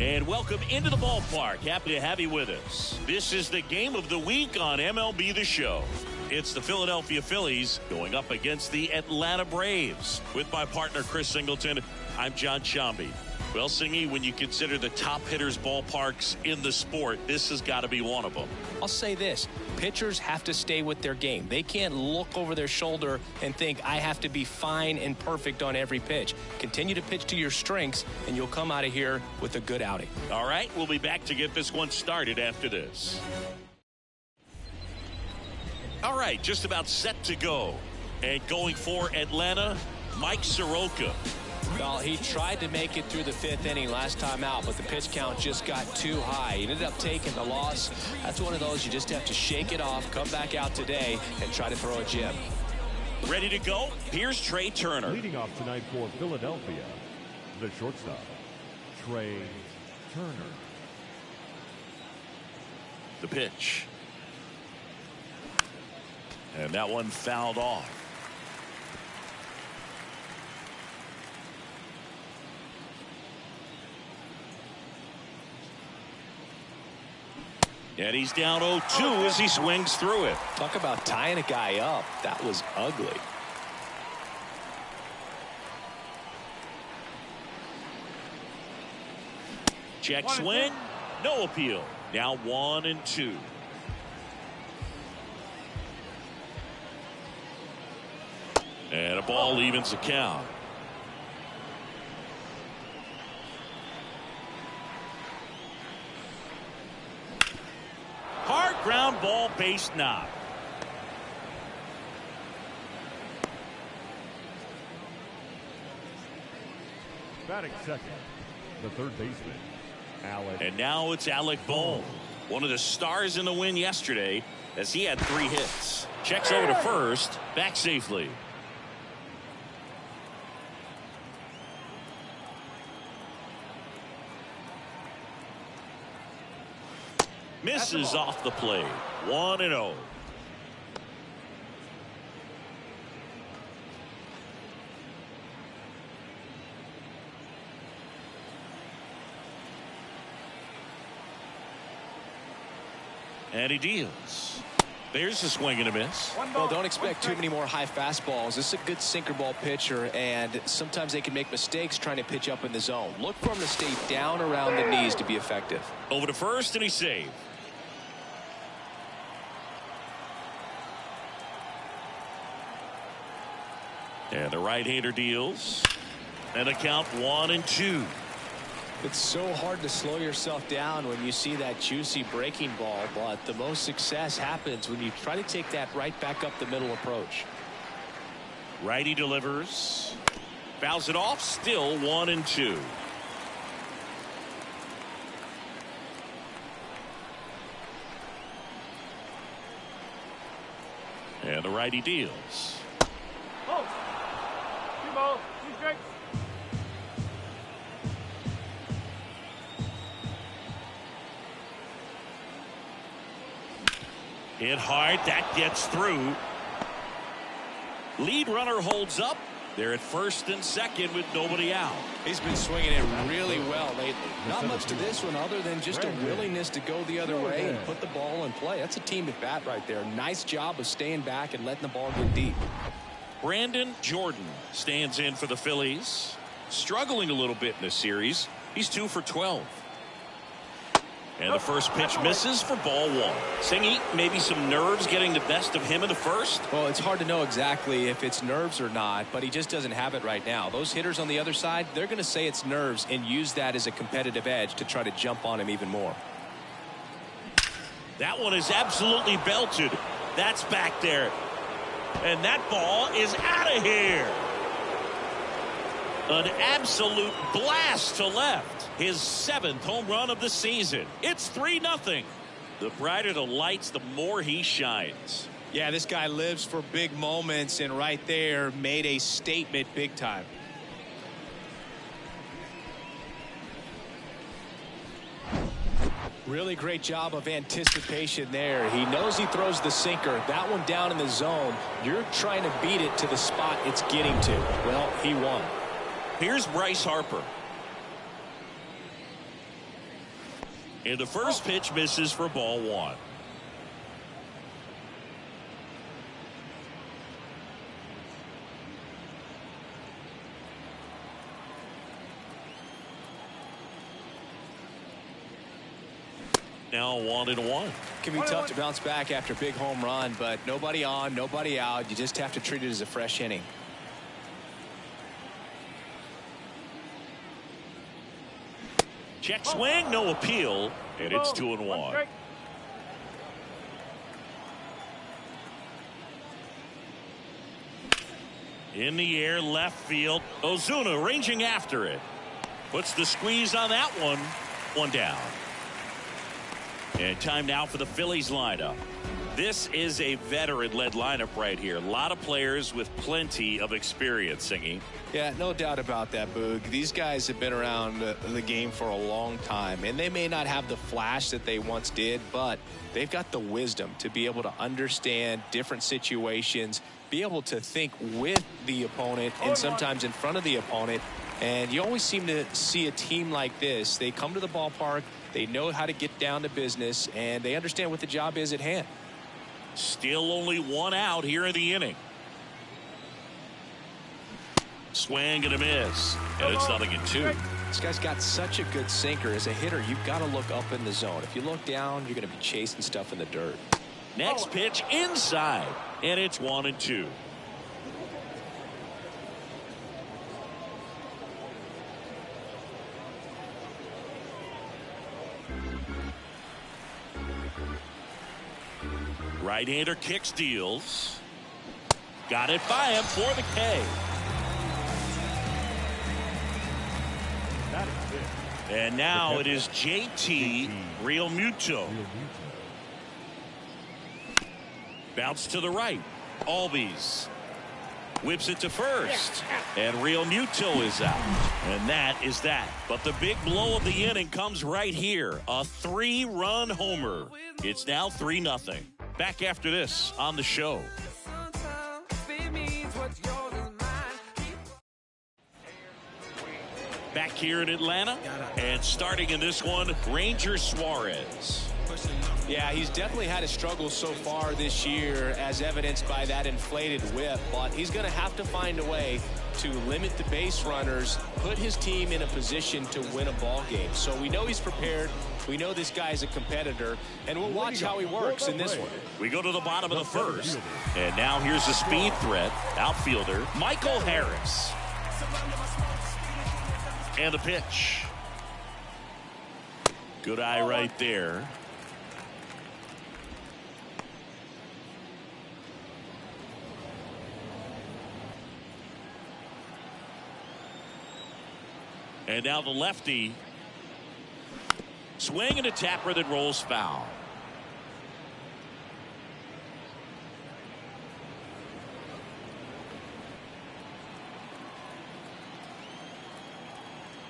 And welcome into the ballpark. Happy to have you with us. This is the game of the week on MLB The Show. It's the Philadelphia Phillies going up against the Atlanta Braves. With my partner, Chris Singleton, I'm John Shambi. Well, Singy, when you consider the top hitters' ballparks in the sport, this has got to be one of them. I'll say this. Pitchers have to stay with their game. They can't look over their shoulder and think, I have to be fine and perfect on every pitch. Continue to pitch to your strengths, and you'll come out of here with a good outing. All right, we'll be back to get this one started after this. All right, just about set to go. And going for Atlanta, Mike Soroka. Well, he tried to make it through the fifth inning last time out, but the pitch count just got too high. He ended up taking the loss. That's one of those you just have to shake it off, come back out today, and try to throw a gem. Ready to go? Here's Trey Turner. Leading off tonight for Philadelphia, the shortstop, Trey Turner. The pitch. And that one fouled off. And he's down 0-2 as he swings through it. Talk about tying a guy up. That was ugly. Check swing. No appeal. Now 1-2. And a ball evens the count. Hard ground ball, base knock. Batting second, the third baseman, Alec. And now it's Alec Bohm, one of the stars in the win yesterday, as he had 3 hits. Checks over to first, back safely. Misses off the plate. 1-0. And he deals. There's a swing and a miss. Well, don't expect too many more high fastballs. This is a good sinker ball pitcher, and sometimes they can make mistakes trying to pitch up in the zone. Look for him to stay down around the knees to be effective. Over to first, and he's saved. And the right-hander deals. And a count 1-2. It's so hard to slow yourself down when you see that juicy breaking ball, but the most success happens when you try to take that right back up the middle approach. Righty delivers. Fouls it off. Still 1-2. And the righty deals. Hit hard. That gets through. Lead runner holds up. They're at first and second with nobody out. He's been swinging it really well lately. Not much to this one other than just a willingness to go the other way and put the ball in play. That's a team at bat right there. Nice job of staying back and letting the ball get deep. Brandon Jordan stands in for the Phillies. Struggling a little bit in this series. He's 2 for 12. And the first pitch misses for ball 1. Singy, maybe some nerves getting the best of him in the first? Well, it's hard to know exactly if it's nerves or not, but he just doesn't have it right now. Those hitters on the other side, they're going to say it's nerves and use that as a competitive edge to try to jump on him even more. That one is absolutely belted. That's back there. And that ball is out of here. An absolute blast to left. His 7th home run of the season. It's 3-0. The brighter the lights, the more he shines. Yeah, this guy lives for big moments, and right there made a statement big time. Really great job of anticipation there. He knows he throws the sinker. That one down in the zone. You're trying to beat it to the spot it's getting to. Well, he won. Here's Bryce Harper. And the first pitch misses for ball one. Now 1-1. Can be tough to bounce back after a big home run, but nobody on, nobody out. You just have to treat it as a fresh inning. Check swing, no appeal, and it's 2-1. In the air, left field. Ozuna ranging after it. Puts the squeeze on that one. One down. And time now for the Phillies lineup. This is a veteran-led lineup right here. A lot of players with plenty of experience, Singy. Yeah, no doubt about that, Boog. These guys have been around the game for a long time, and they may not have the flash that they once did, but they've got the wisdom to be able to understand different situations, be able to think with the opponent and sometimes in front of the opponent. And you always seem to see a team like this. They come to the ballpark, they know how to get down to business, and they understand what the job is at hand. Still only one out here in the inning. Swing and a miss. And it's 0-2. This guy's got such a good sinker. As a hitter, you've got to look up in the zone. If you look down, you're going to be chasing stuff in the dirt. Next pitch inside. And it's 1-2. Right-hander kicks, deals. Got it by him for the K. And now it is JT Realmuto. Bounce to the right. Albies whips it to first. And Realmuto is out. And that is that. But the big blow of the inning comes right here. A 3-run homer. It's now 3-0. Back after this on the show. Back here in Atlanta, and starting in this one, Ranger Suarez. Yeah, he's definitely had a struggle so far this year, as evidenced by that inflated whip, but he's going to have to find a way to limit the base runners, put his team in a position to win a ball game. So we know he's prepared. We know this guy's a competitor, and we'll watch how he works in this one. We go to the bottom of the first, and now here's the speed threat, outfielder Michael Harris. And the pitch. Good eye right there. And now the lefty. Swing and a tapper that rolls foul.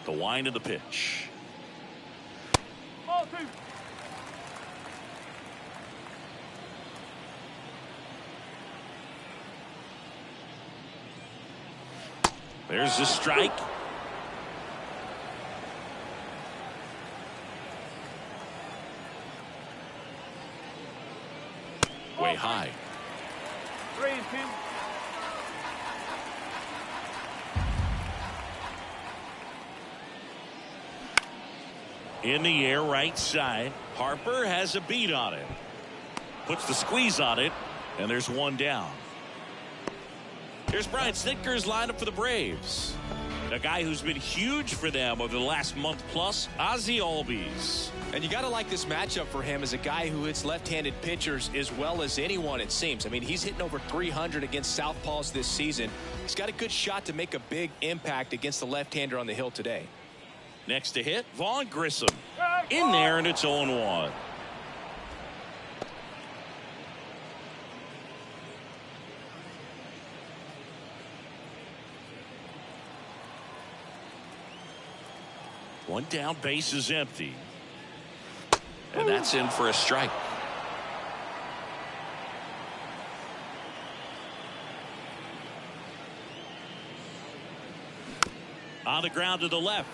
The wind of the pitch. There's the strike. Way high. 3-2. In the air, right side. Harper has a beat on it. Puts the squeeze on it, and there's one down. Here's Brian Snitker's lineup for the Braves. A guy who's been huge for them over the last month plus, Ozzie Albies. And you got to like this matchup for him as a guy who hits left-handed pitchers as well as anyone, it seems. I mean, he's hitting over 300 against southpaws this season. He's got a good shot to make a big impact against the left-hander on the hill today. Next to hit, Vaughn Grissom. In there, and it's 0-1. One down, base is empty. And that's in for a strike. On the ground to the left.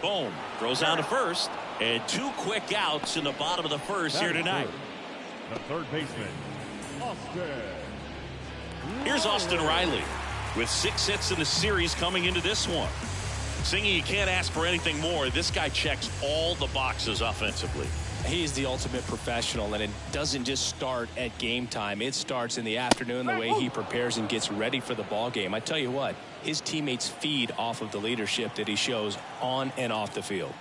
Boom. Throws out to first. And 2 quick outs in the bottom of the first here tonight. The third baseman, Austin. Here's Austin Riley with 6 hits in the series coming into this one. Singy, you can't ask for anything more. This guy checks all the boxes offensively. He's the ultimate professional, and it doesn't just start at game time. It starts in the afternoon, the way he prepares and gets ready for the ball game. I tell you what, his teammates feed off of the leadership that he shows on and off the field.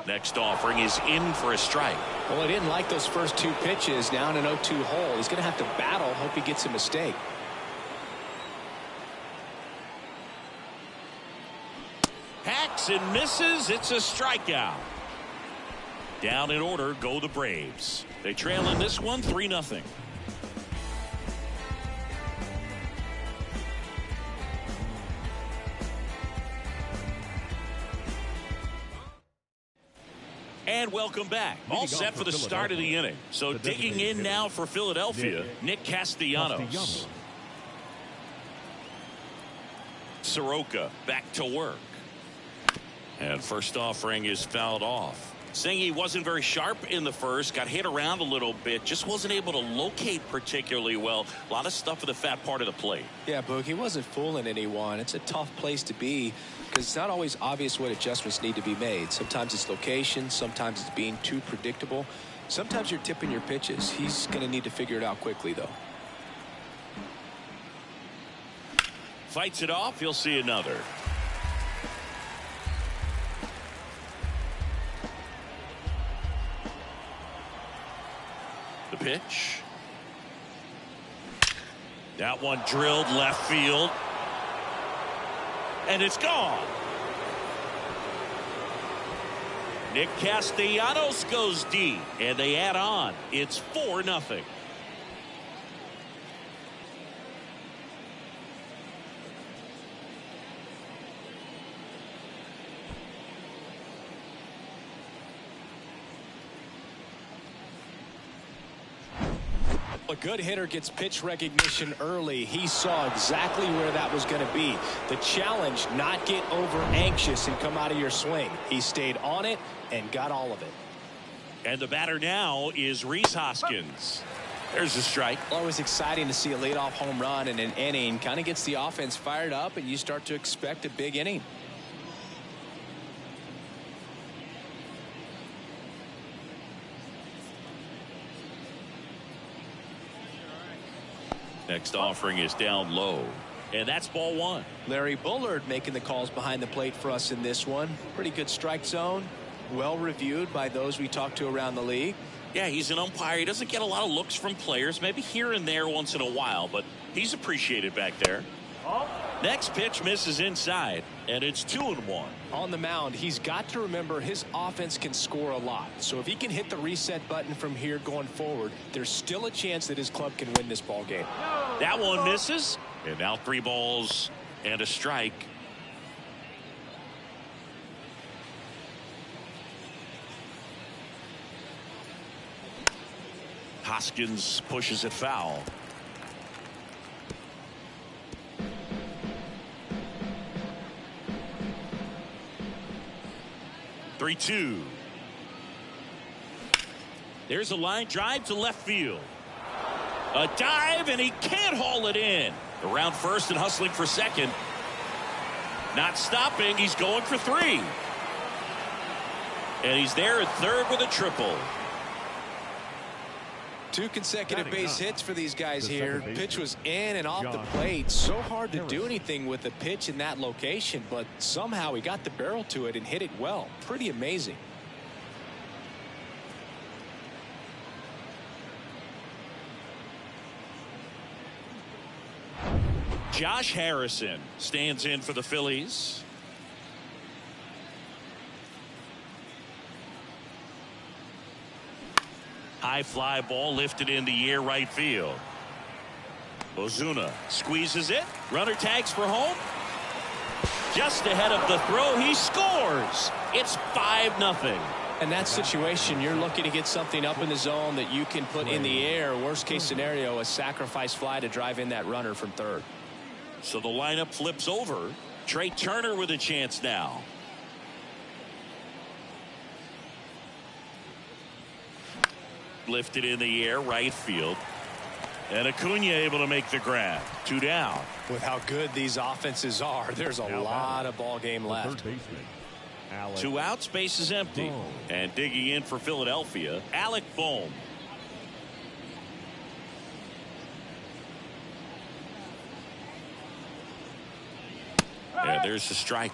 Next offering is in for a strike. Well, he didn't like those first 2 pitches. Now in an 0-2 hole, he's going to have to battle. Hope he gets a mistake. Hacks and misses. It's a strikeout. Down in order go the Braves. They trail in this one 3-0. And welcome back. All set for the start of the inning. So digging in now for Philadelphia, Nick Castellanos. Soroka back to work. And first offering is fouled off. Saying he wasn't very sharp in the first, got hit around a little bit, just wasn't able to locate particularly well. A lot of stuff at the fat part of the plate. Yeah, Boog, he wasn't fooling anyone. It's a tough place to be because it's not always obvious what adjustments need to be made. Sometimes it's location, sometimes it's being too predictable. Sometimes you're tipping your pitches. He's going to need to figure it out quickly, though. Fights it off. He'll see another. The pitch. That one drilled left field. And it's gone. Nick Castellanos goes deep. And they add on. It's 4-0. A good hitter gets pitch recognition early. He saw exactly where that was going to be. The challenge, not get over anxious and come out of your swing. He stayed on it and got all of it. And the batter now is Rhys Hoskins. There's a strike. Always exciting to see a leadoff home run in an inning. Kind of gets the offense fired up, and you start to expect a big inning. Next offering is down low. And that's ball 1. Larry Bullard making the calls behind the plate for us in this one. Pretty good strike zone. Well reviewed by those we talked to around the league. Yeah, he's an umpire. He doesn't get a lot of looks from players, maybe here and there once in a while, but he's appreciated back there. Next pitch misses inside, and it's 2-1. On the mound, he's got to remember his offense can score a lot. So if he can hit the reset button from here going forward, there's still a chance that his club can win this ball game. That one misses, and now 3 balls and a strike. Hoskins pushes it foul. Three-two. There's a line drive to left field. A dive, and he can't haul it in. Around first and hustling for second. Not stopping. He's going for 3. And he's there at third with a triple. 2 consecutive base hits for these guys here. Pitch was in and off the plate. So hard to do anything with a pitch in that location, but somehow he got the barrel to it and hit it well. Pretty amazing. Josh Harrison stands in for the Phillies. High fly ball lifted in the air right field. Ozuna squeezes it. Runner tags for home. Just ahead of the throw, he scores. It's 5-0. In that situation, you're looking to get something up in the zone that you can put in the air. Worst case scenario, a sacrifice fly to drive in that runner from third. So the lineup flips over. Trey Turner with a chance now. Lifted in the air, right field. And Acuna able to make the grab. 2 down. With how good these offenses are, there's a lot of ball game left. 2 outs, base is empty. And digging in for Philadelphia, Alec Bohm. And there's the strike.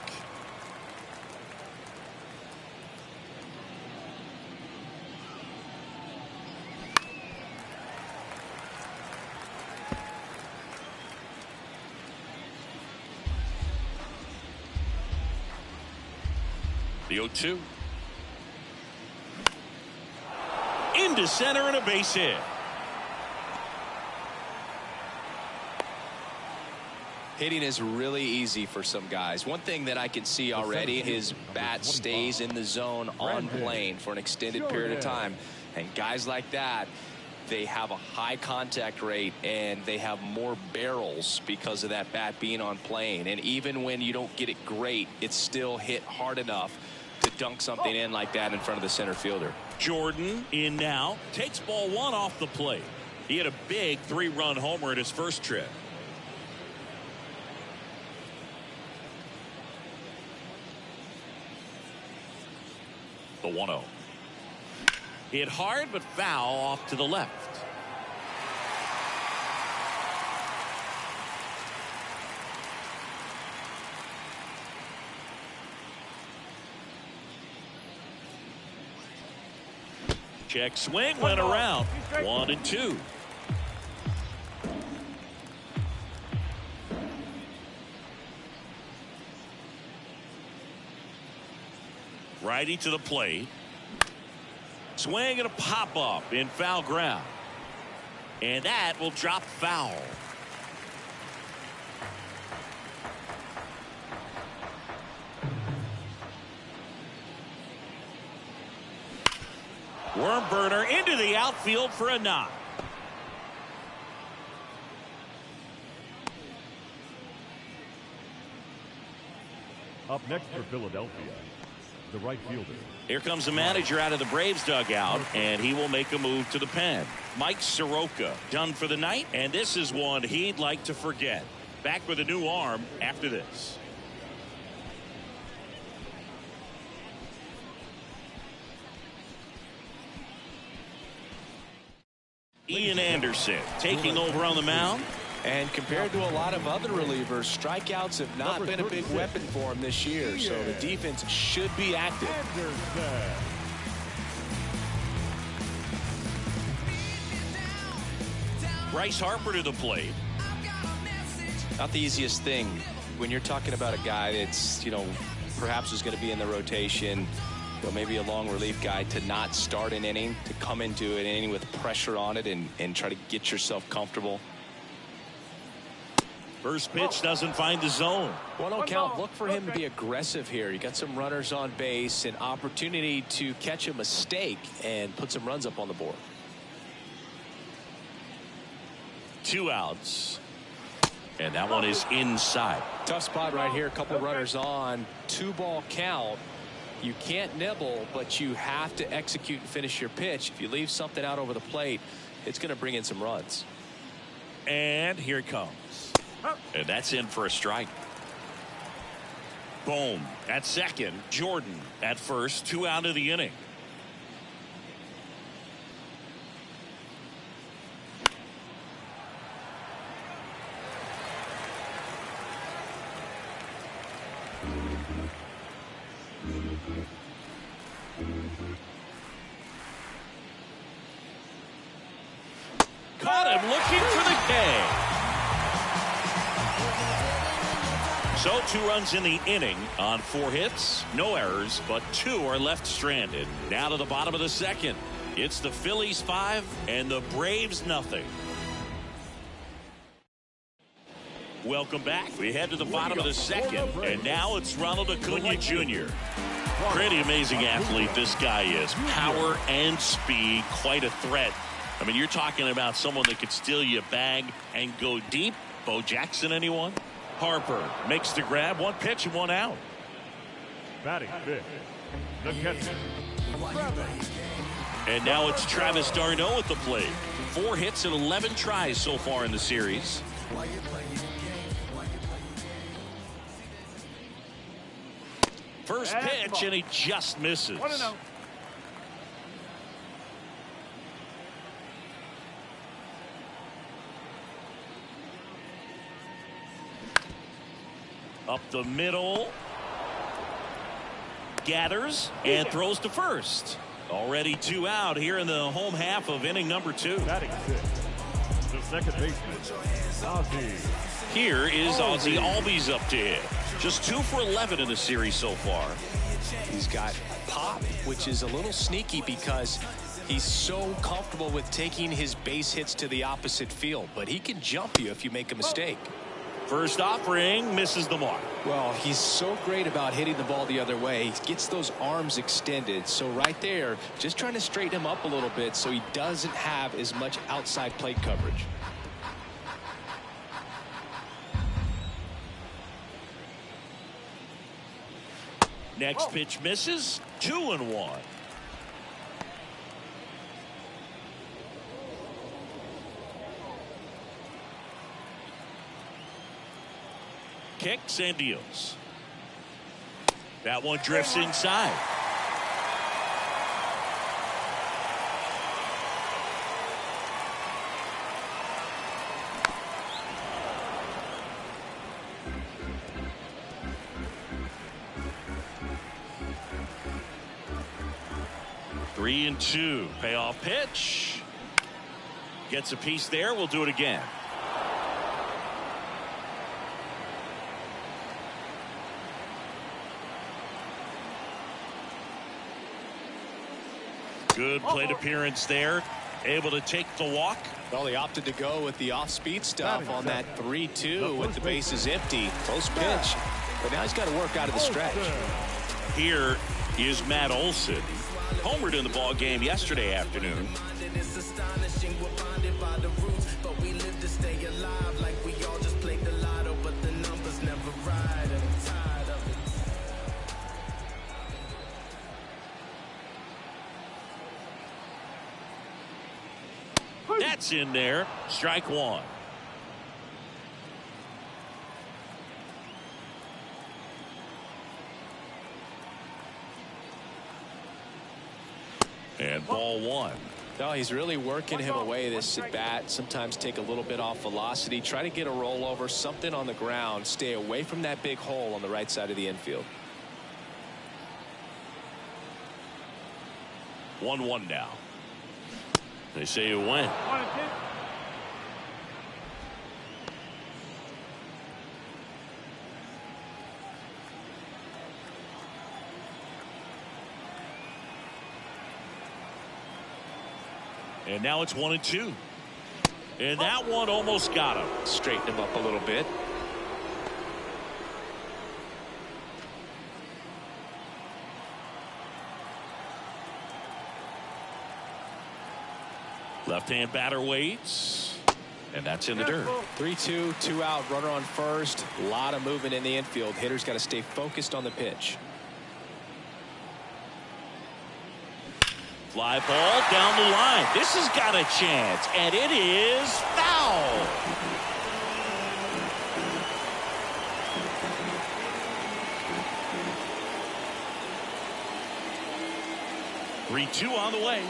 The 0-2. Into center and a base hit. Hitting is really easy for some guys. One thing that I can see already, his bat stays in the zone on plane for an extended period of time. And guys like that, they have a high contact rate and they have more barrels because of that bat being on plane. And even when you don't get it great, it's still hit hard enough to dunk something in like that in front of the center fielder. Jordan in now, takes ball 1 off the plate. He had a big 3-run homer in his first trip. The 1-0. Hit hard but foul off to the left. Check swing, went around. 1-2. Righty to the plate. Swing and a pop up in foul ground. And that will drop foul. Worm burner into the outfield for a knock. Up next for Philadelphia, the right fielder. Here comes the manager out of the Braves dugout, and he will make a move to the pen. Mike Soroka done for the night, and this is one he'd like to forget. Back with a new arm after this. Ian Anderson taking over on the mound. And compared to a lot of other relievers, strikeouts have not been a big weapon for him this year. So the defense should be active. Bryce Harper to the plate. Not the easiest thing when you're talking about a guy that's, perhaps is going to be in the rotation, maybe a long relief guy, to not start an inning, to come into an inning with pressure on it and try to get yourself comfortable. First pitch doesn't find the zone. 1-0 count. Look for him to be aggressive here. You got some runners on base, an opportunity to catch a mistake and put some runs up on the board. 2 outs. And that one is inside. Tough spot right here. A couple runners on. 2-ball count. You can't nibble, but you have to execute and finish your pitch. If you leave something out over the plate, it's going to bring in some runs. And here it comes. And that's in for a strike. Bohm at second. Jordan at first. 2 out of the inning. Caught him looking for the K. So 2 runs in the inning on 4 hits, no errors, but 2 are left stranded. Now to the bottom of the second. It's the Phillies 5 and the Braves nothing. Welcome back. We head to the bottom of the second, and now it's Ronald Acuna Jr. Pretty amazing athlete this guy is. Power and speed, quite a threat. I mean, you're talking about someone that could steal your bag and go deep. Bo Jackson, anyone? Harper makes the grab. One pitch and one out. Batting fifth, the catcher. And now it's Travis d'Arnaud at the plate. 4 hits and 11 tries so far in the series. First pitch, and he just misses. 1-0. Up the middle. Gathers and throws to first. Already 2 out here in the home half of inning number 2. Batting sixth, the second baseman, Ozzie. Here is Ozzie Albies up to hit. Just 2 for 11 in the series so far. He's got pop, which is a little sneaky because he's so comfortable with taking his base hits to the opposite field, but he can jump you if you make a mistake. First offering misses the mark. Well, he's so great about hitting the ball the other way. He gets those arms extended. So right there, just trying to straighten him up a little bit so he doesn't have as much outside plate coverage. Next pitch misses. 2-1. Kicks and deals. That one drifts inside. Three and 2. Payoff pitch. Gets a piece there. We'll do it again. Good plate appearance there. Able to take the walk. Well, he opted to go with the off-speed stuff on that 3-2 with the bases empty. Close pitch. But now he's got to work out of the stretch. Here is Matt Olson. Homered in the ball game yesterday afternoon. That's in there. Strike one. And ball one. No, he's really working him away this at bat. Sometimes take a little bit off velocity. Try to get a rollover, something on the ground. Stay away from that big hole on the right side of the infield. 1-1 now. They say you win. 1-2. And now it's 1-2. And that one almost got him. Straighten him up a little bit. Left-hand batter waits. And that's in the dirt. 3-2, 2 out, runner on first. A lot of movement in the infield. Hitter's got to stay focused on the pitch. Fly ball down the line. This has got a chance, and it is foul. Three-two on the way.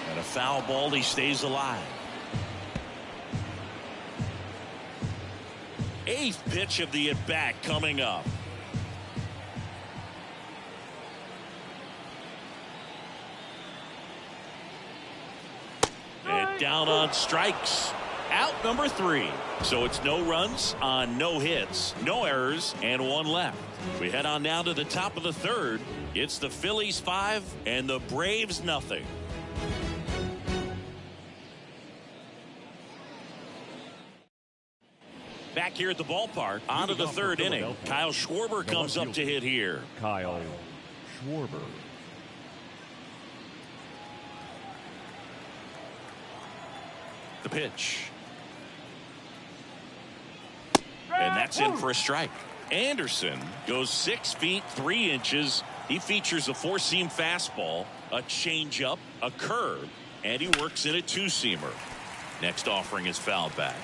And a foul ball. He stays alive. 8th pitch of the at-bat coming up. And down on strikes. Out number 3. So it's no runs on no hits, no errors, and 1 left. We head on now to the top of the 3rd. It's the Phillies 5 and the Braves nothing. Back here at the ballpark, on to the third inning. Kyle Schwarber comes up to hit here. Kyle Schwarber. The pitch. And that's in for a strike. Anderson goes 6 feet 3 inches. He features a four-seam fastball, a changeup, a curve, and he works in a two-seamer. Next offering is fouled back.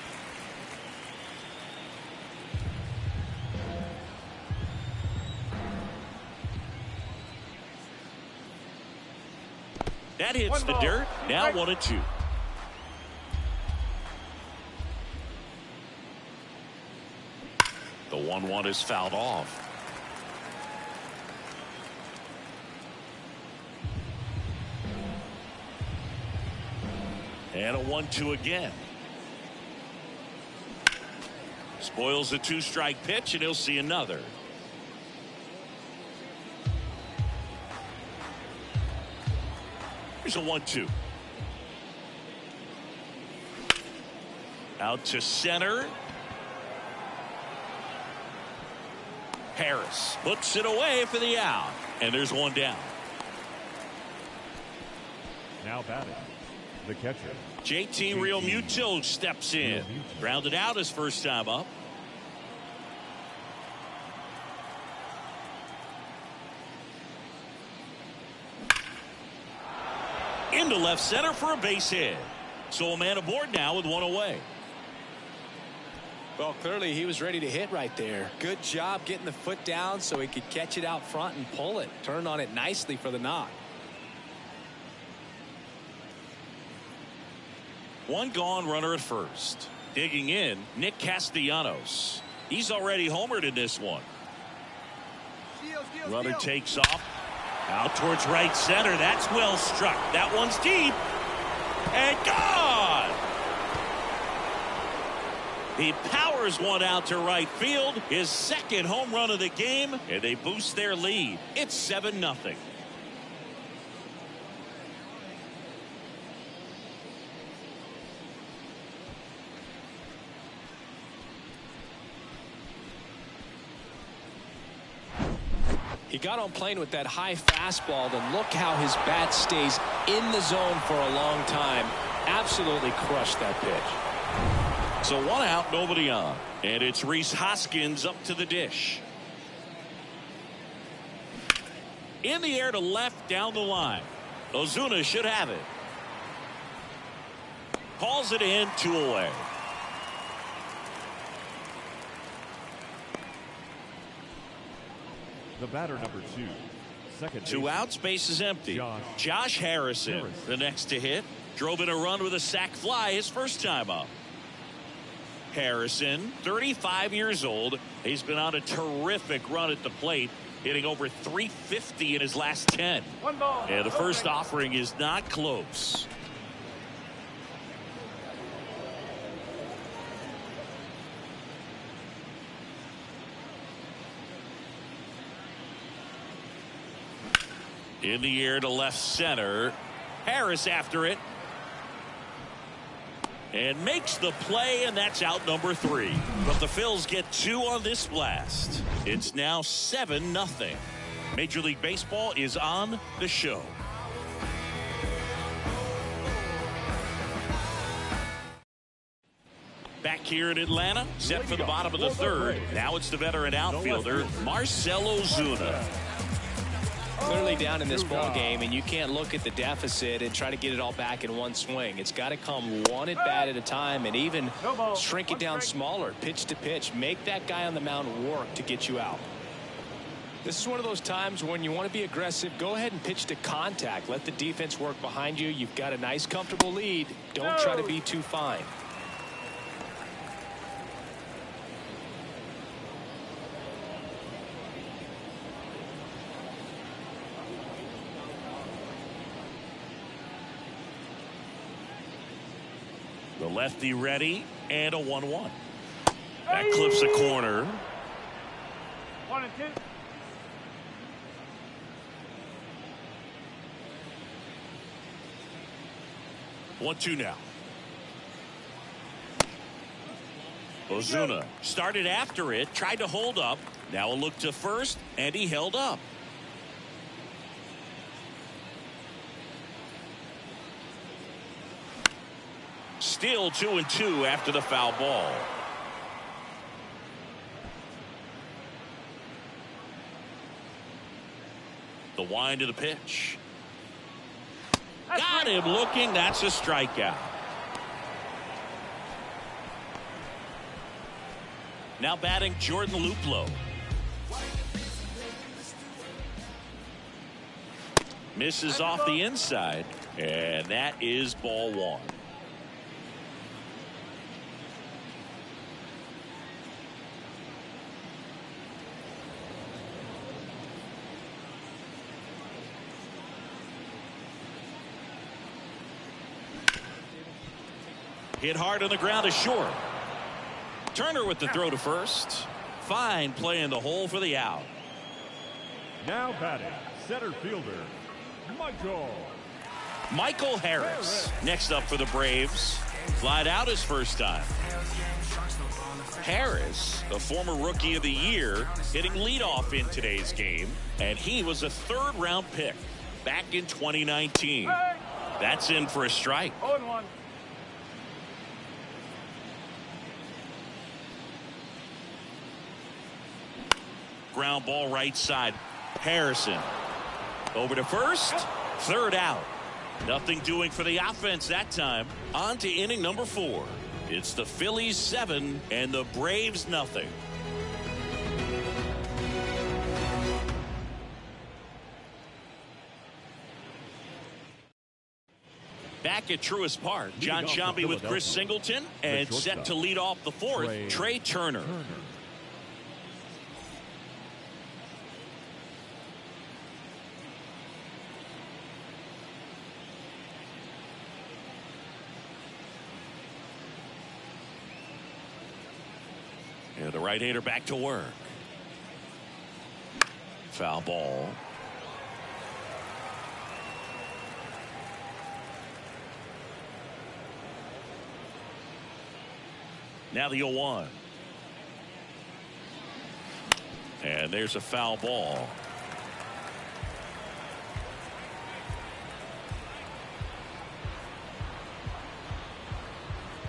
That hits the dirt. Now 1-2. The 1-1 is fouled off. And a 1-2 again. Spoils a 2-strike pitch, and he'll see another. Here's a 1-2. Out to center. Harris puts it away for the out. And there's one down. Now batting, the catcher. JT Realmuto steps in. Grounded out his first time up. Into left center for a base hit. So a man aboard now with one away. Well, clearly he was ready to hit right there. Good job getting the foot down so he could catch it out front and pull it. Turned on it nicely for the knock. One gone, runner at first. Digging in, Nick Castellanos. He's already homered in this one. Runner takes off. Out towards right center. That's well struck. That one's deep. And gone! He powers one out to right field. His second home run of the game. And they boost their lead. It's 7-0. He got on plane with that high fastball, then look how his bat stays in the zone for a long time. Absolutely crushed that pitch. So one out, nobody on. And it's Rhys Hoskins up to the dish. In the air to left down the line. Ozuna should have it. Calls it in, 2 away. The batter, number 2. Second 2 outs, base is empty. Josh Harrison, the next to hit. Drove in a run with a sac fly his first time up. Harrison, 35 years old. He's been on a terrific run at the plate, hitting over 350 in his last 10. And the first offering is not close. In the air to left center. Harris after it. And makes the play, and that's out number 3. But the Phils get 2 on this blast. It's now 7-0. Major League Baseball is on the show. Back here in Atlanta, set for the bottom of the third. Now it's the veteran outfielder, Marcell Ozuna. Clearly down in this ball game, and you can't look at the deficit and try to get it all back in one swing. It's got to come one at bat at a time, and even shrink it down smaller, pitch to pitch. Make that guy on the mound work to get you out. This is one of those times when you want to be aggressive. Go ahead and pitch to contact. Let the defense work behind you. You've got a nice, comfortable lead. Don't try to be too fine. The lefty ready, and a 1-1. That clips a corner. 1-2. 1-2 now. Ozuna started after it, tried to hold up. Now a look to first, and he held up. Still 2-2 after the foul ball. The wind of the pitch. Got him looking. That's a strikeout. Now batting Jordan Luplow. Misses off the inside, and that is ball one. Hit hard on the ground is short. Turner with the throw to first. Fine play in the hole for the out. Now batting, center fielder, Michael Harris next up for the Braves. Flied out his first time. Harris, the former Rookie of the Year, hitting leadoff in today's game, and he was a third-round pick back in 2019. That's in for a strike. 0-1. Ground ball right side. Harrison over to first. Third out. Nothing doing for the offense that time. On to inning number 4. It's the Phillies 7 and the Braves nothing. Back at Truist Park, John Sciambi with Chris Singleton, and set to lead off the fourth, Trey Turner. And the right-hander back to work. Foul ball. Now the 0-1. And there's a foul ball.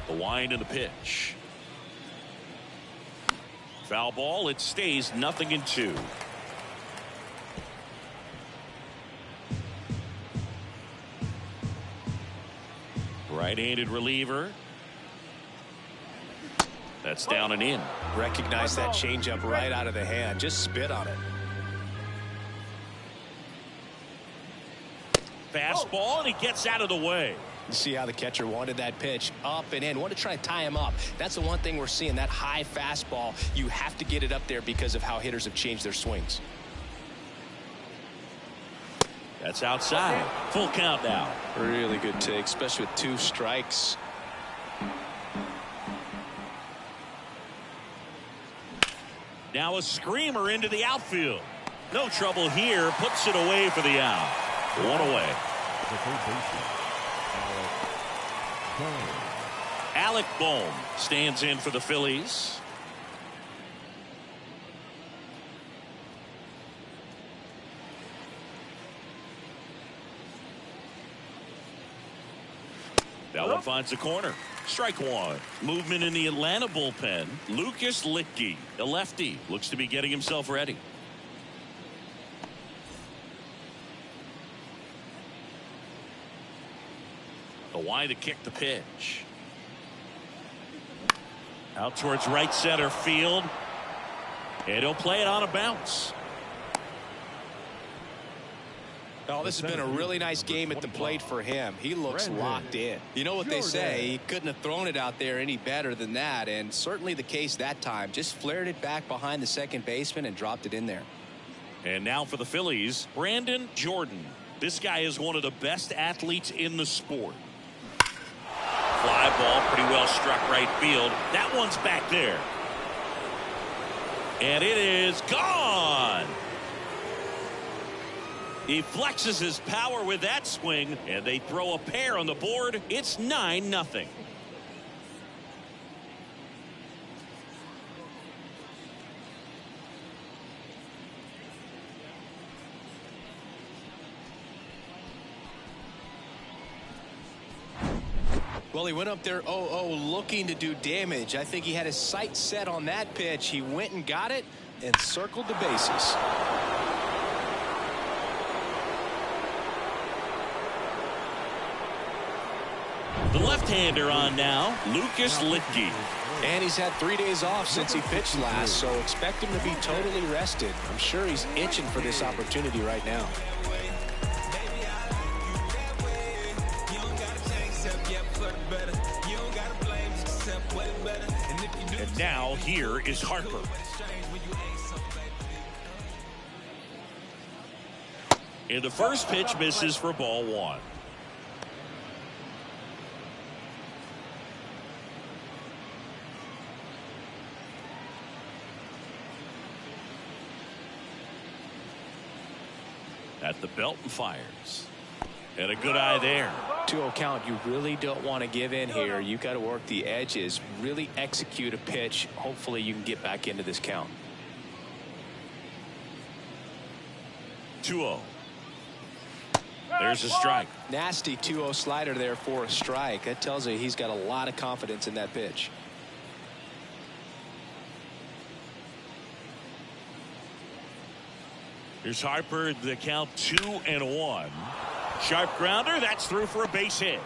The wind and the pitch. Foul ball. It stays 0-2. Right-handed reliever. That's down and in. Recognize that changeup right out of the hand. Just spit on it. Fastball, and he gets out of the way. You see how the catcher wanted that pitch up and in. Want to try to tie him up. That's the one thing we're seeing, that high fastball. You have to get it up there because of how hitters have changed their swings. That's outside. Full count now. Really good take, especially with 2 strikes. Now a screamer into the outfield. No trouble here. Puts it away for the out. 1 away. The third baseman, Alec Bohm stands in for the Phillies. That one finds the corner. Strike 1. Movement in the Atlanta bullpen. Lucas Littke, the lefty, looks to be getting himself ready. The wide to kick the pitch. Out towards right center field. And he'll play it on a bounce. Oh, this has been a really nice game at the plate for him. He looks locked in. You know what they say, he couldn't have thrown it out there any better than that, and certainly the case that time. Just flared it back behind the second baseman and dropped it in there. And now for the Phillies, Brandon Jordan. This guy is one of the best athletes in the sport. Fly ball, pretty well struck right field. That one's back there. And it is gone. He flexes his power with that swing, and they throw a pair on the board. It's 9-0. Well, he went up there 0-0 looking to do damage. I think he had his sight set on that pitch. He went and got it and circled the bases. The left-hander on now, Lucas Litke. And he's had 3 days off since he pitched last, so expect him to be totally rested. I'm sure he's itching for this opportunity right now. And now here is Harper. And the first pitch misses for ball one. At the belt and fires. And a good eye there. 2-0 count. You really don't want to give in here. You got to work the edges, really execute a pitch. Hopefully you can get back into this count. 2-0. There's a strike. Nasty 2-0 slider there for a strike. That tells you he's got a lot of confidence in that pitch. Here's Harper, the count 2-1. Sharp grounder, that's through for a base hit.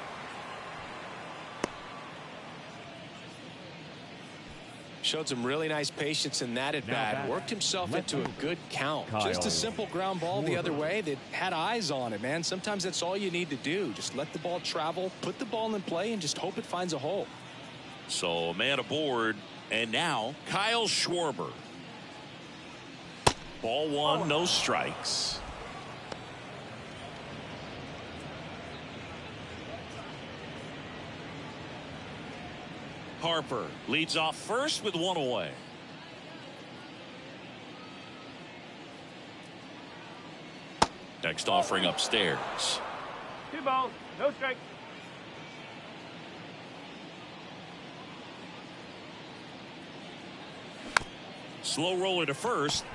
Showed some really nice patience in that at bat. Worked himself into a good count. Just a simple ground ball the other way that had eyes on it, man. Sometimes that's all you need to do. Just let the ball travel, put the ball in play, and just hope it finds a hole. So a man aboard, and now Kyle Schwarber. Ball one, no strikes. Harper leads off first with one away. Next offering upstairs. 2 balls, no strikes. Slow roller to first.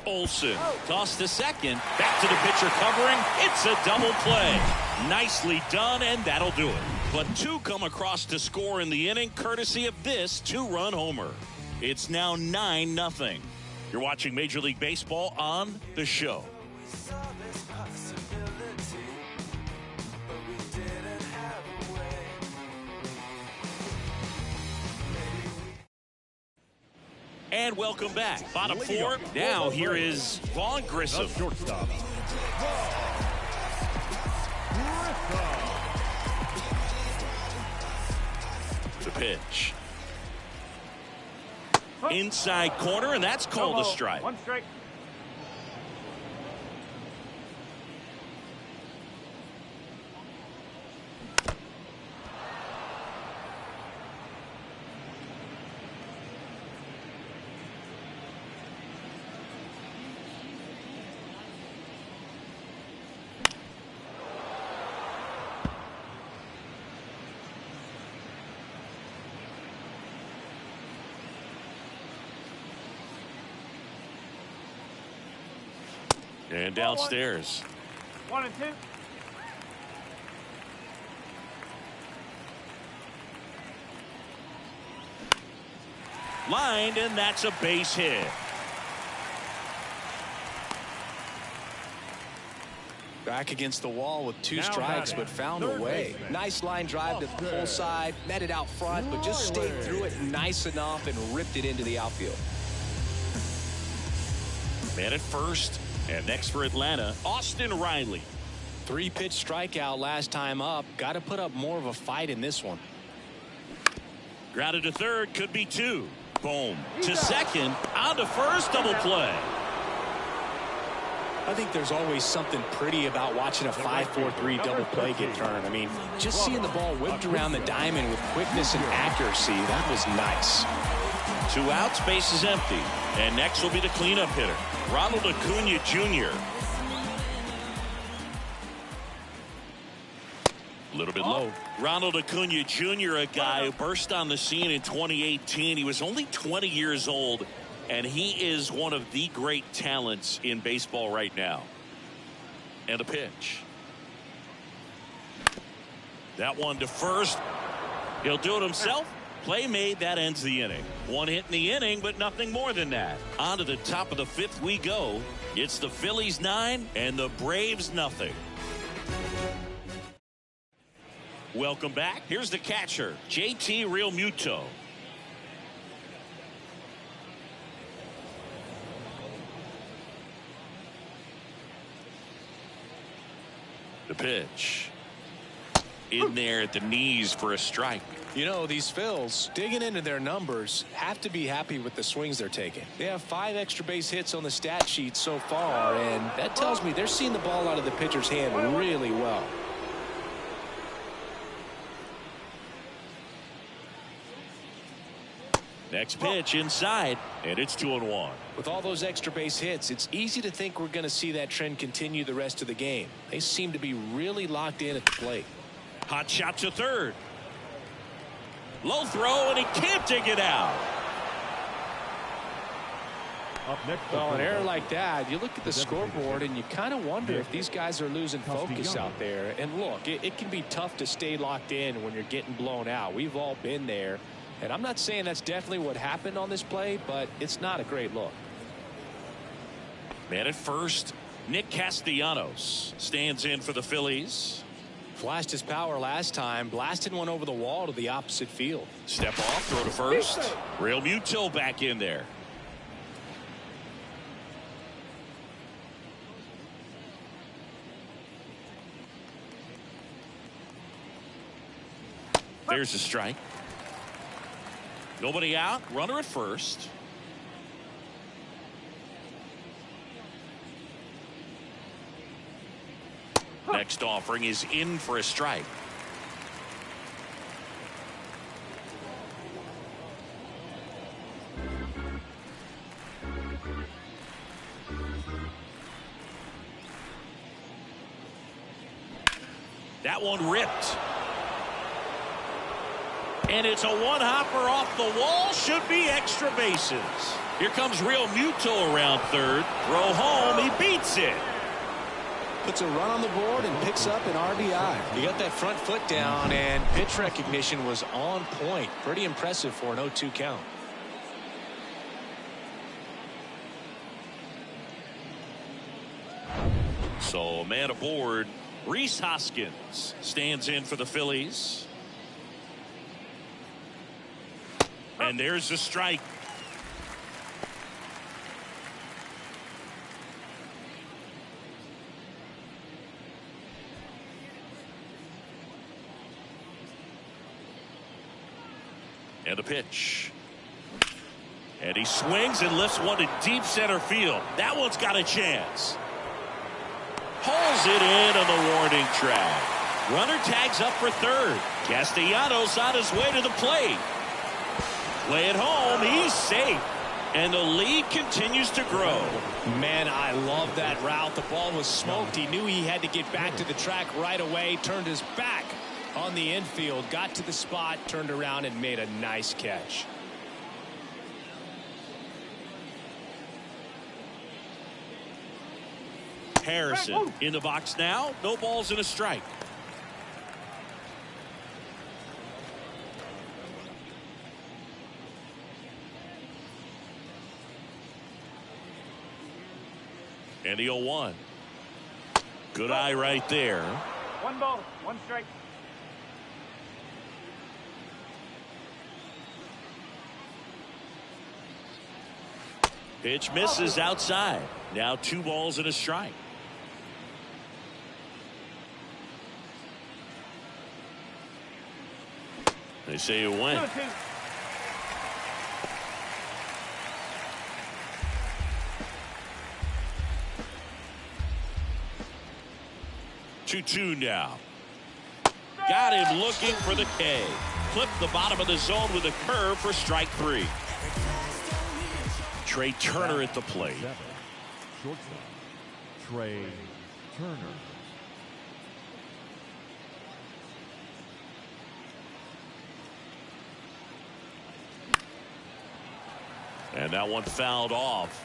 Olsen tossed to second. Back to the pitcher covering. It's a double play. Nicely done, and that'll do it. But two come across to score in the inning, courtesy of this two-run homer. It's now 9-0. You're watching Major League Baseball on The Show. And welcome back. Bottom four. Now here is Vaughn Grissom. Shortstop. The pitch. Inside corner, and that's called a strike. 1 strike. And downstairs. 1 and 2. Lined, and that's a base hit. Back against the wall with 2 strikes, but found a way. Nice line drive to the pull side, met it out front, but just stayed through it nice enough and ripped it into the outfield. Man at first, and next for Atlanta, Austin Riley. 3-pitch strikeout last time up. Got to put up more of a fight in this one. Grounded to third, could be 2. Boom. To second, on to first, double play. I think there's always something pretty about watching a 5-4-3 double play get turned. I mean, just seeing the ball whipped around the diamond with quickness and accuracy, that was nice. 2 outs, base is empty. And next will be the cleanup hitter, Ronald Acuna Jr. A little bit low. Ronald Acuna Jr., a guy who burst on the scene in 2018. He was only 20 years old, and he is one of the great talents in baseball right now. And a pitch. That one to first. He'll do it himself. Play made. That ends the inning. One hit in the inning, but nothing more than that. On to the top of the fifth we go. It's the Phillies 9 and the Braves nothing. Welcome back. Here's the catcher, JT Realmuto. The pitch. In there at the knees for a strike. You know, these Phils, digging into their numbers, have to be happy with the swings they're taking. They have 5 extra base hits on the stat sheet so far, and that tells me they're seeing the ball out of the pitcher's hand really well. Next pitch inside, and it's 2-1. With all those extra base hits, it's easy to think we're going to see that trend continue the rest of the game. They seem to be really locked in at the plate. Hot shot to third. Low throw, and he can't dig it out. Up next, Well, an error like that, you look at the scoreboard and you kind of wonder if these guys are losing focus out there. And look, it can be tough to stay locked in when you're getting blown out. We've all been there. And I'm not saying that's definitely what happened on this play, but it's not a great look. Man at first, Nick Castellanos stands in for the Phillies. Flashed his power last time, blasted one over the wall to the opposite field. Step off, throw to first. Realmuto back in there. There's a strike. Nobody out, runner at first. Next offering is in for a strike. That one ripped. And it's a one-hopper off the wall. Should be extra bases. Here comes Realmuto around third. Throw home. He beats it. Puts a run on the board and picks up an RBI. He got that front foot down, and pitch recognition was on point. Pretty impressive for an 0-2 count. So, man aboard. Rhys Hoskins stands in for the Phillies. And there's the strike. And the pitch. And he swings and lifts one to deep center field. That one's got a chance. Pulls it in on the warning track. Runner tags up for third. Castellanos on his way to the plate. Play it home. He's safe. And the lead continues to grow. Man, I love that route. The ball was smoked. He knew he had to get back to the track right away. Turned his back on the infield. Got to the spot. Turned around and made a nice catch. Harrison in the box now. No balls and a strike. And the 0-1. Good eye right there. 1 ball, 1 strike. Pitch misses outside. Now 2 balls and a strike. They say it went. 2-2. 2-2 now. Got him looking for the K. Clipped the bottom of the zone with a curve for strike 3. Trey Turner at the plate. Shortstop, Trey Turner. And that one fouled off.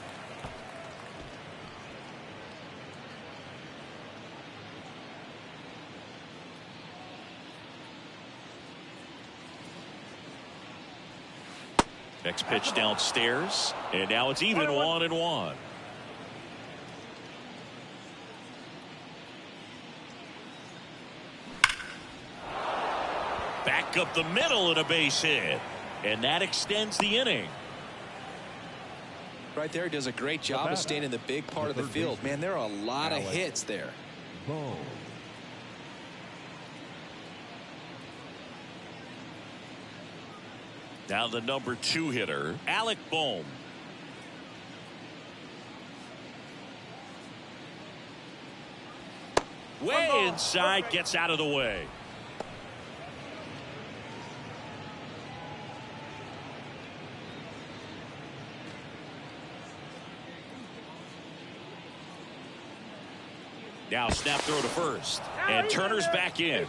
Next pitch downstairs, and now it's even 1-1. Back up the middle and a base hit, and that extends the inning. Right there, he does a great job of staying in the big part of the field. Man, there are a lot of hits there. Boom. Now the number 2 hitter, Alec Bohm. Way inside, gets out of the way. Now snap throw to first, and Turner's back in.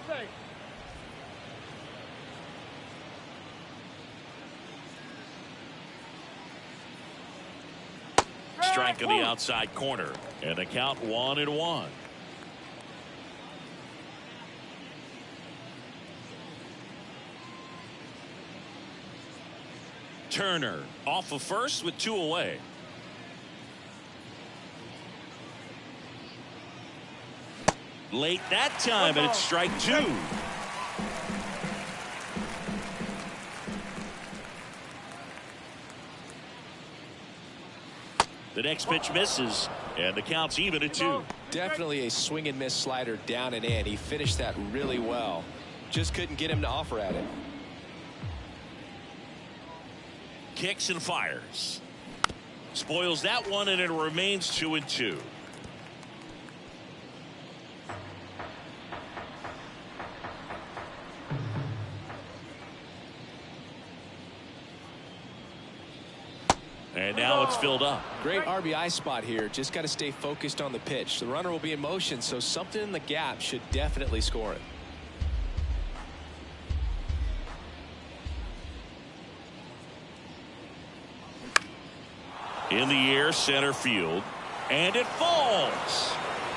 Strike in the outside corner, and the count 1-1. Turner off of first with 2 away. Late that time, and it's strike 2. The next pitch misses, and the count's even at 2. Definitely a swing and miss slider down and in. He finished that really well. Just couldn't get him to offer at it. Kicks and fires. Spoils that one, and it remains 2-2. And now it's filled up. Great RBI spot here. Just got to stay focused on the pitch. The runner will be in motion, so something in the gap should definitely score it. In the air, center field, and it falls.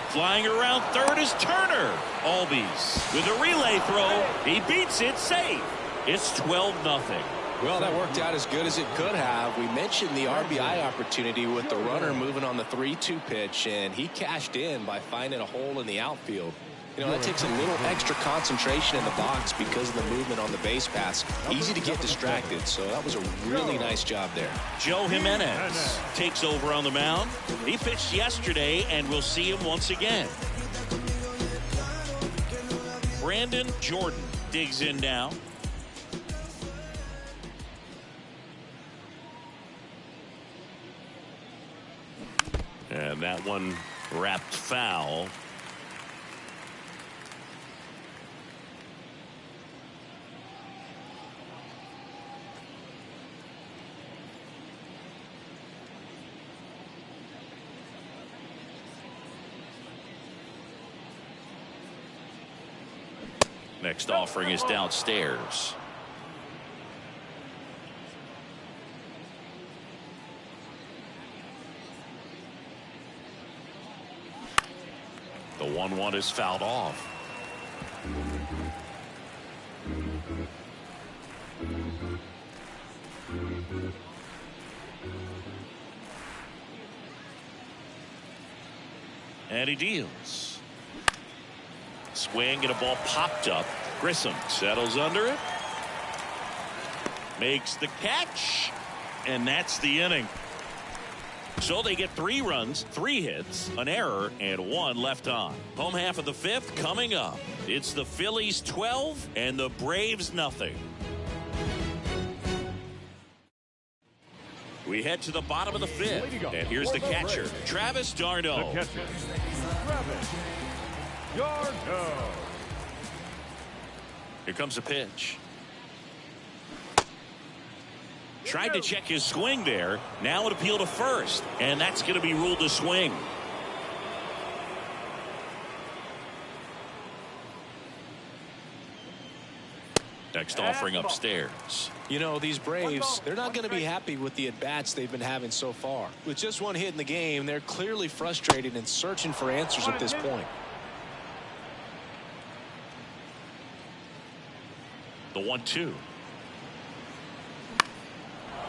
Flying around third is Turner. Albies with a relay throw. He beats it safe. It's 12-0. Well, that worked out as good as it could have. We mentioned the RBI opportunity with the runner moving on the 3-2 pitch, and he cashed in by finding a hole in the outfield. You know, that takes a little extra concentration in the box because of the movement on the base pass. Easy to get distracted, so that was a really nice job there. Joe Jimenez takes over on the mound. He pitched yesterday, and we'll see him once again. Brandon Jordan digs in now. And that one wrapped foul. Next offering is downstairs. The 1-1 is fouled off. And he deals. Swing and a ball popped up. Grissom settles under it. Makes the catch. And that's the inning. So they get 3 runs, 3 hits, an error, and 1 left on. Home half of the 5th coming up. It's the Phillies 12 and the Braves nothing. We head to the bottom of the 5th, and here's the catcher, Travis d'Arnaud. The catcher, Travis d'Arnaud. Here comes a pitch. Tried to check his swing there. Now an appeal to first, and that's going to be ruled a swing. Next offering upstairs. You know, these Braves, they're not going to be happy with the at-bats they've been having so far. With just 1 hit in the game, they're clearly frustrated and searching for answers at this point. The 1-2.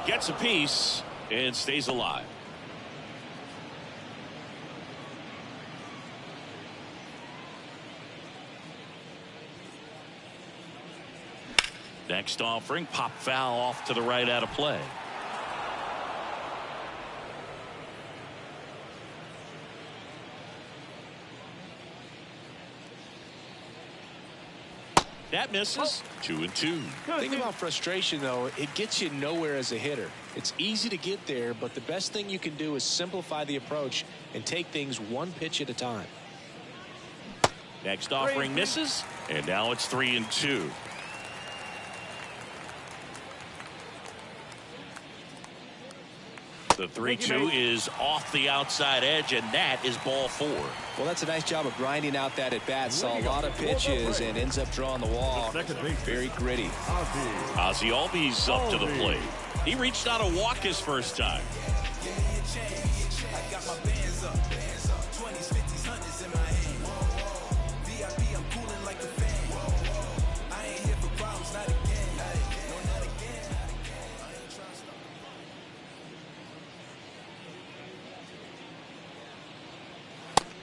Gets a piece and stays alive. Next offering, pop foul off to the right, out of play. That misses. 2-2. Think about frustration, though. It gets you nowhere as a hitter. It's easy to get there, but the best thing you can do is simplify the approach and take things one pitch at a time. Next offering misses, and now it's 3-2. The 3-2 is off the outside edge, and that is ball 4. Well, that's a nice job of grinding out that at bat. Saw a lot of pitches and ends up drawing the walk. Very gritty. Ozzie Albies up to the plate. He reached out a walk his first time.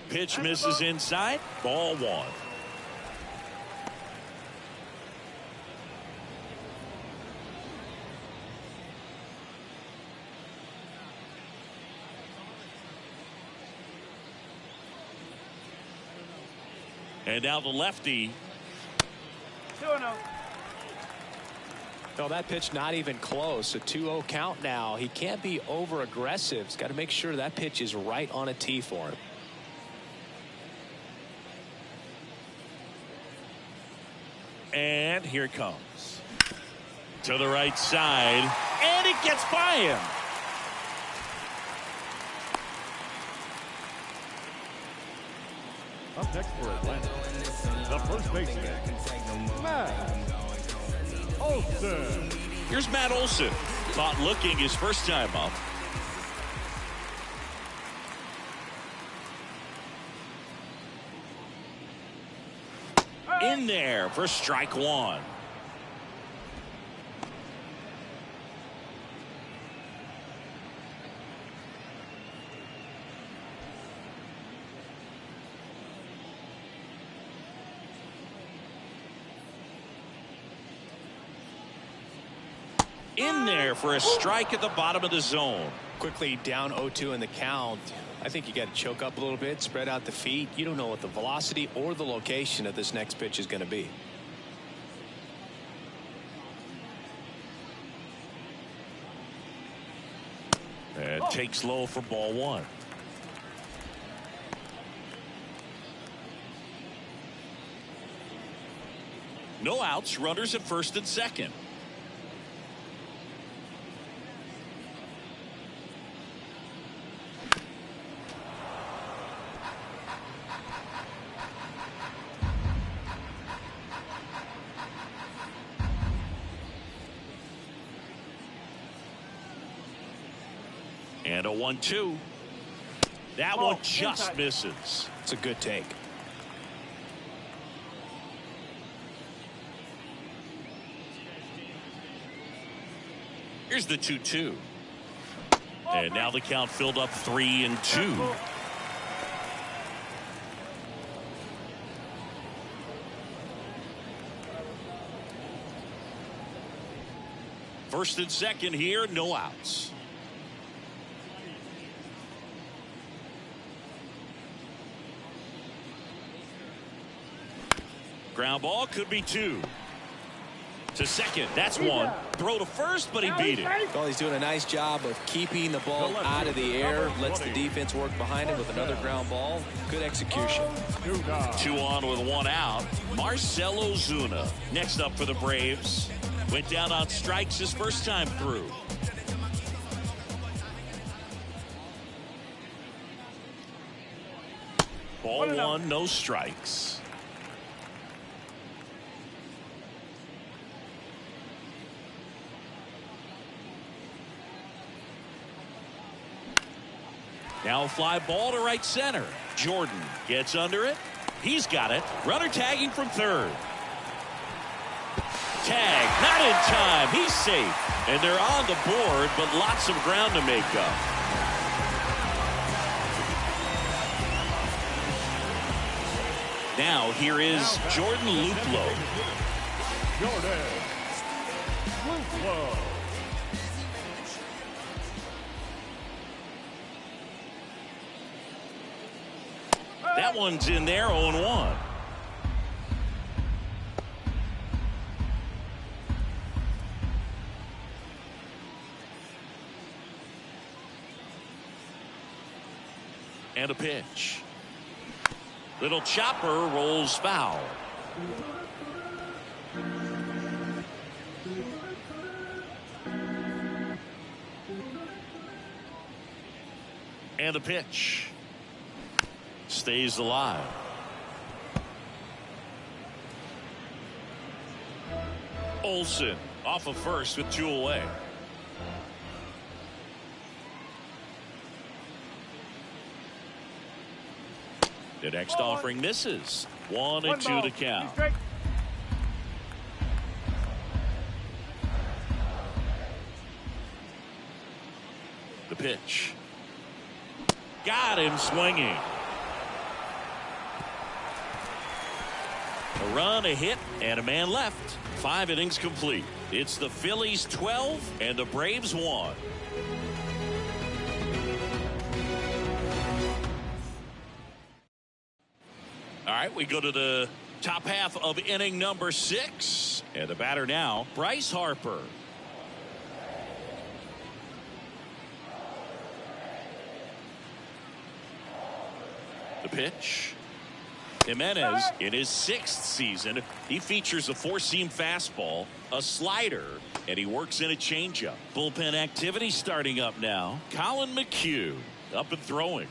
Pitch misses inside. Ball 1. And now the lefty. 2-0. No, that pitch not even close. A 2-0 count now. He can't be over aggressive. He's got to make sure that pitch is right on a tee for him. And here it comes. To the right side. And it gets by him. Up next for Atlanta, the first baseman, Matt Olson. Here's Matt Olson. Caught looking his first time up. In there for strike 1. In there for a strike at the bottom of the zone. Quickly down 0-2 in the count. I think you got to choke up a little bit, spread out the feet. You don't know what the velocity or the location of this next pitch is going to be. And takes low for ball 1. No outs, runners at first and second. And a 1-2. That one just misses. It's a good take. Here's the 2-2. And now the count filled up 3-2. First and second here, no outs. Ground ball, could be 2. To second, that's 1. Throw to first, but he beat it. Well, he's doing a nice job of keeping the ball out of the air. Lets the defense work behind him with another ground ball. Good execution. 2 on with 1 out. Marcell Ozuna next up for the Braves. Went down on strikes his first time through. Ball 1, no strikes. Now a fly ball to right center. Jordan gets under it. He's got it. Runner tagging from third. Tag, not in time. He's safe. And they're on the board, but lots of ground to make up. Now here is Jordan Luplow. Jordan Luplow. That one's in there, 0-1. And a pitch. Little chopper rolls foul. And a pitch. Stays alive. Olsen off of first with 2 away. The next offering misses. 1-2 to count. The pitch. Got him swinging. A run, a hit, and a man left. 5 innings complete. It's the Phillies 12 and the Braves 1. All right, we go to the top half of inning number 6. And the batter now, Bryce Harper. The pitch. Jimenez in his 6th season. He features a 4-seam fastball, a slider, and he works in a changeup. Bullpen activity starting up now. Colin McHugh up and throwing.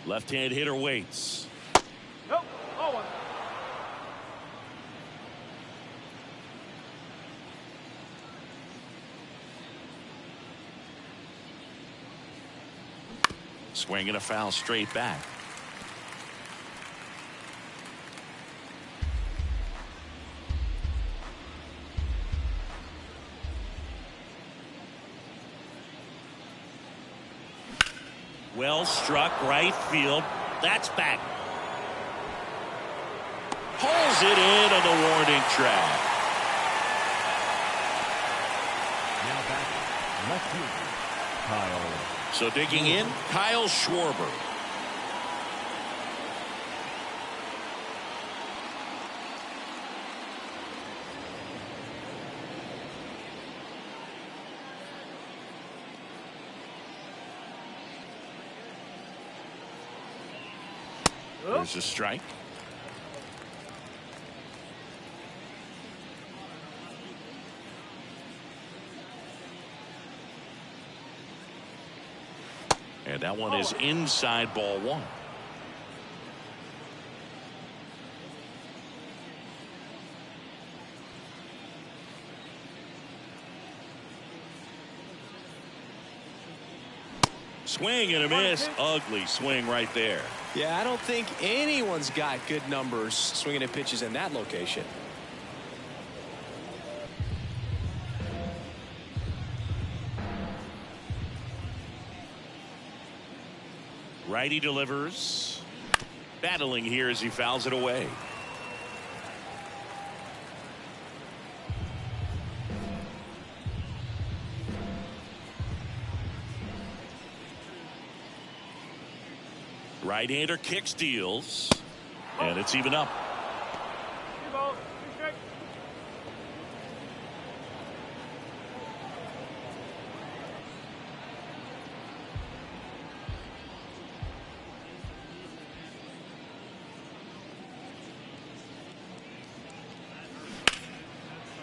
Left-hand hitter waits. Nope. 0-1. Swinging a foul straight back. Well struck right field. That's back. Pulls it in on the warning track. Now back, left fielder, Kyle. So digging in, Kyle Schwarber. There's a strike. And that one is inside, ball 1. Swing and a miss. Ugly swing right there. Yeah, I don't think anyone's got good numbers swinging at pitches in that location. Righty delivers. Battling here as he fouls it away. Right-hander kick steals. And it's even up. 2 balls, 2 strikes.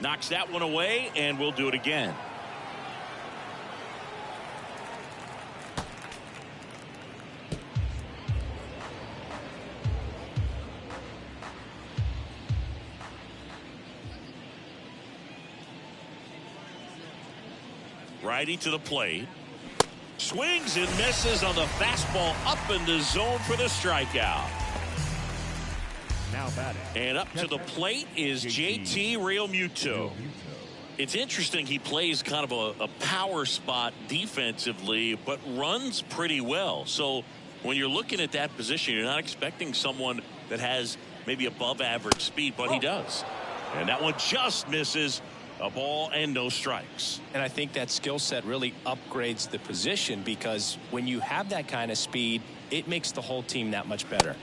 Knocks that one away, and we'll do it again. Righty to the plate. Swings and misses on the fastball up in the zone for the strikeout. Now batting. And up to the plate is JT Realmuto. It's interesting, he plays kind of a power spot defensively, but runs pretty well. So when you're looking at that position, you're not expecting someone that has maybe above average speed, but he does. And that one just misses. A ball and no strikes. And I think that skill set really upgrades the position, because when you have that kind of speed, it makes the whole team that much better.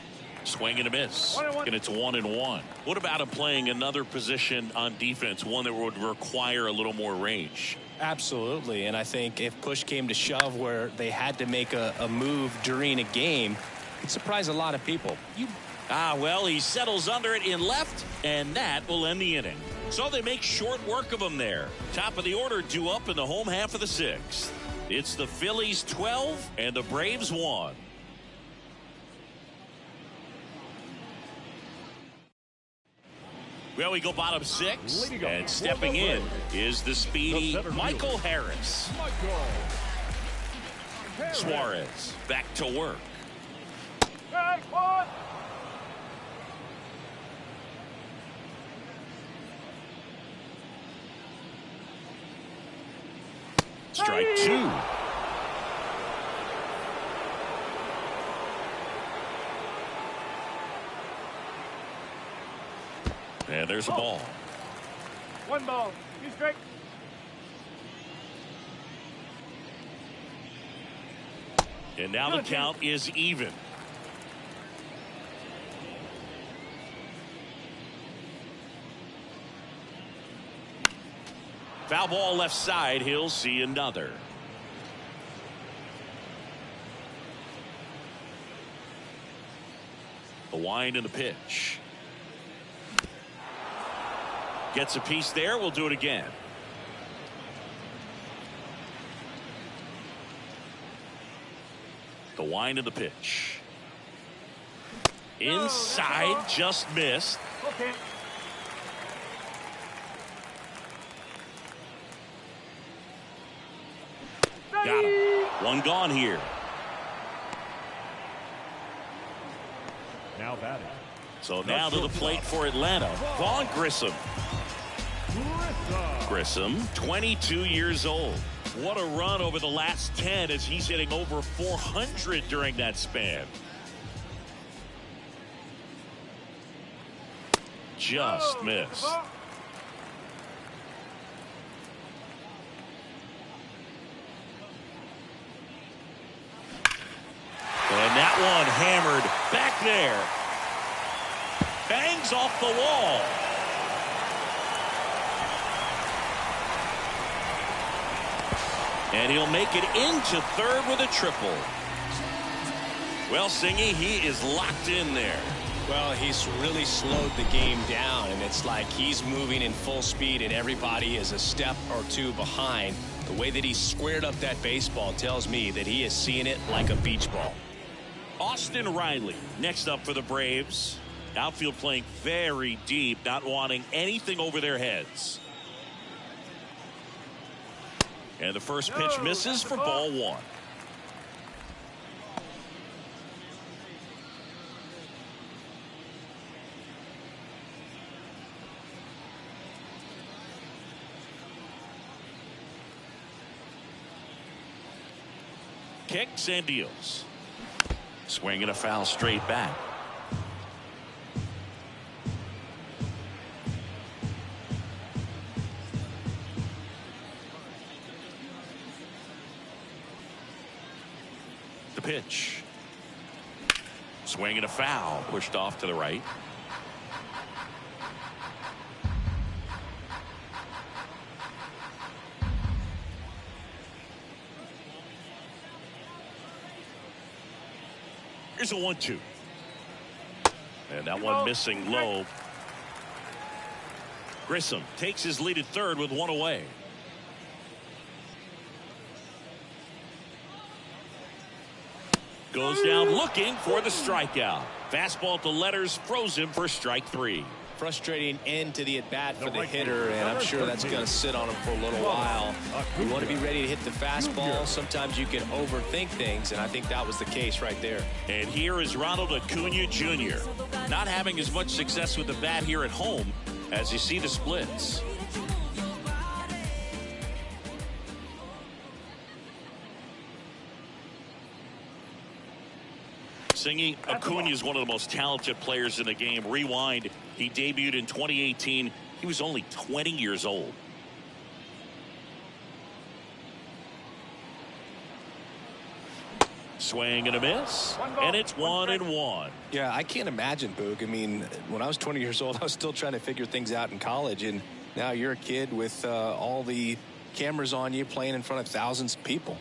Swing and a miss. And it's 1-1. What about him playing another position on defense, one that would require a little more range? Absolutely. And I think if push came to shove where they had to make a move during a game, it'd surprise a lot of people. Well, he settles under it in left, and that will end the inning. So they make short work of him there. Top of the order due up in the home half of the sixth. It's the Phillies 12 and the Braves 1. Well, we go bottom six, and stepping in is the speedy Michael Harris. Suarez back to work. Strike two. And there's a ball. One ball. Two strikes. And now the count is even. Foul ball left side. He'll see another. The wind and the pitch. Gets a piece there. We'll do it again. The wind and the pitch. Inside, just missed. Okay. Got him. One gone here. Now batting. So now to the plate for Atlanta. Vaughn Grissom. Grissom, 22 years old. What a run over the last 10 as he's hitting over 400 during that span. Just missed. And that one hammered back there. Bangs off the wall. And he'll make it into third with a triple. Well, Singy, he is locked in there. Well, he's really slowed the game down, and it's like he's moving in full speed and everybody is a step or two behind. The way that he squared up that baseball tells me that he is seeing it like a beach ball. Austin Riley next up for the Braves. Outfield playing very deep, not wanting anything over their heads. And the first pitch misses for ball one. Kicks and deals. Swing and a foul straight back. The pitch. Swing and a foul. Pushed off to the right. Here's a 1-2. And that one missing low. Grissom takes his lead at third with one away. Goes down looking for the strikeout. Fastball to letters froze him for strike three. frustrating end to the at-bat for the hitter, and I'm sure that's going to sit on him for a little while. You want to be ready to hit the fastball. Sometimes you can overthink things, and I think that was the case right there. And here is Ronald Acuna Jr. not having as much success with the bat here at home as you see the splits. Singing, Acuna is one of the most talented players in the game. Rewind, he debuted in 2018. He was only 20 years old. Swing and a miss, and it's 1-1. Yeah, I can't imagine, Boog. I mean, when I was 20 years old, I was still trying to figure things out in college, and now you're a kid with all the cameras on you, playing in front of thousands of people.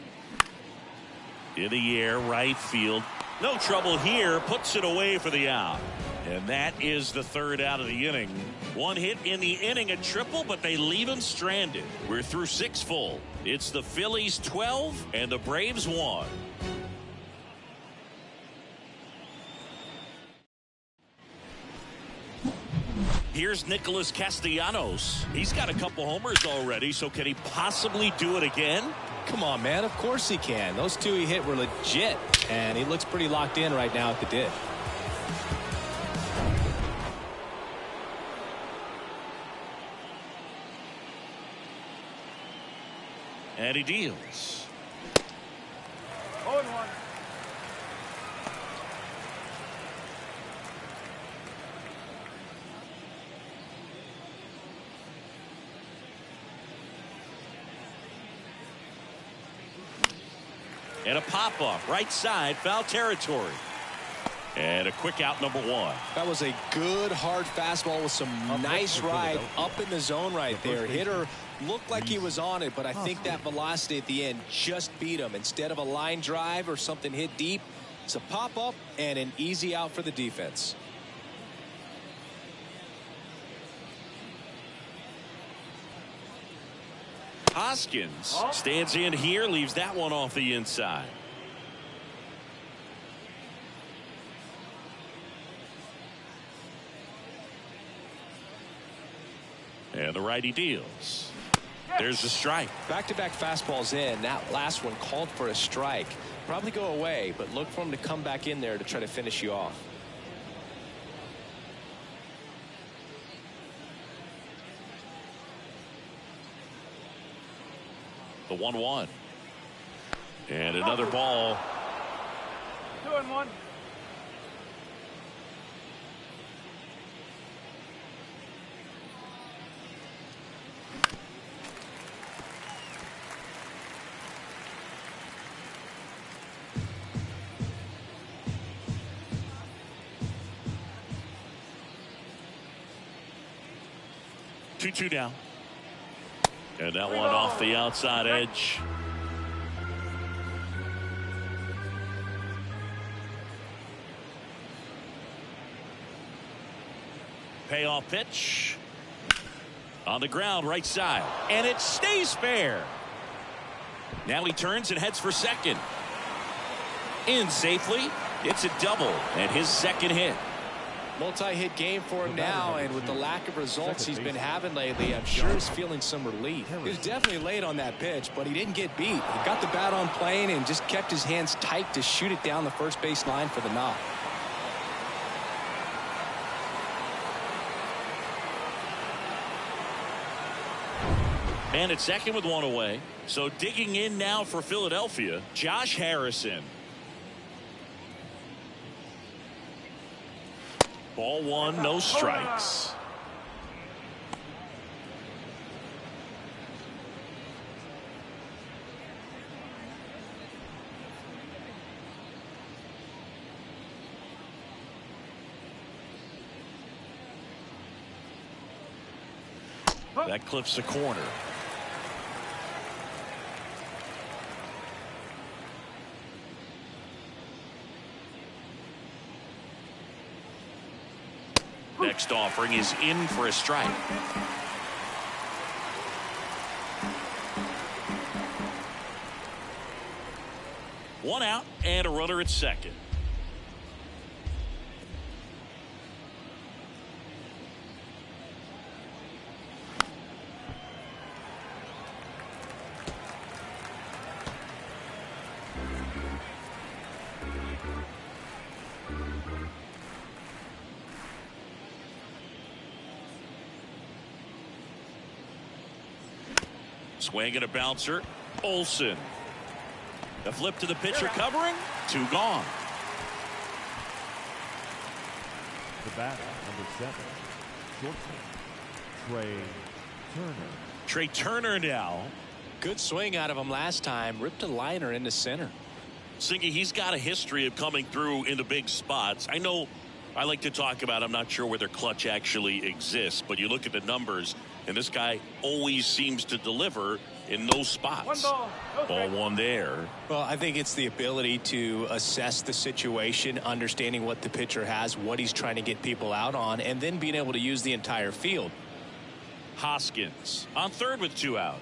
In the air, right field. No trouble here, puts it away for the out. And that is the third out of the inning. One hit in the inning, a triple, but they leave him stranded. We're through 6 full. It's the Phillies 12 and the Braves 1. Here's Nicholas Castellanos. He's got a couple homers already, so can he possibly do it again? Come on, man. Of course he can. Those two he hit were legit, and he looks pretty locked in right now at the dish. And he deals. 0-1. And a pop-off, right side, foul territory. And a quick out, number 1. That was a good, hard fastball with some nice ride up in the zone right there. Hitter looked like he was on it, but I think that velocity at the end just beat him. Instead of a line drive or something hit deep, it's a pop-up and an easy out for the defense. Hoskins stands in here, leaves that one off the inside. And the righty deals. There's the strike. Back-to-back fastballs in. That last one called for a strike. Probably go away, but look for him to come back in there to try to finish you off. The 1-1. And another ball. 2-1. Two down. And that one off the outside edge. Payoff pitch. On the ground, right side. And it stays fair. Now he turns and heads for second. In safely. It's a double and his second hit. Multi-hit game for him now, and with the lack of results he's been having lately, I'm sure he's feeling some relief. He was definitely late on that pitch, but he didn't get beat. He got the bat on plane and just kept his hands tight to shoot it down the first base line for the knock. And at second with one away. So digging in now for Philadelphia, Josh Harrison. Ball 1, no strikes. That clips the corner. Next offering is in for a strike. One out and a runner at second. Swing and a bouncer. Olsen. The flip to the pitcher covering. 2 gone. The batter, number 7, shortstop, Trey Turner. Trey Turner now. Good swing out of him last time. Ripped a liner into center. Singy, he's got a history of coming through into big spots. I know I like to talk about, I'm not sure whether clutch actually exists, but you look at the numbers, and this guy always seems to deliver in those spots. 1 ball. No Ball strike. 1 there. Well, I think it's the ability to assess the situation, understanding what the pitcher has, what he's trying to get people out on, and then being able to use the entire field. Hoskins on third with 2 out.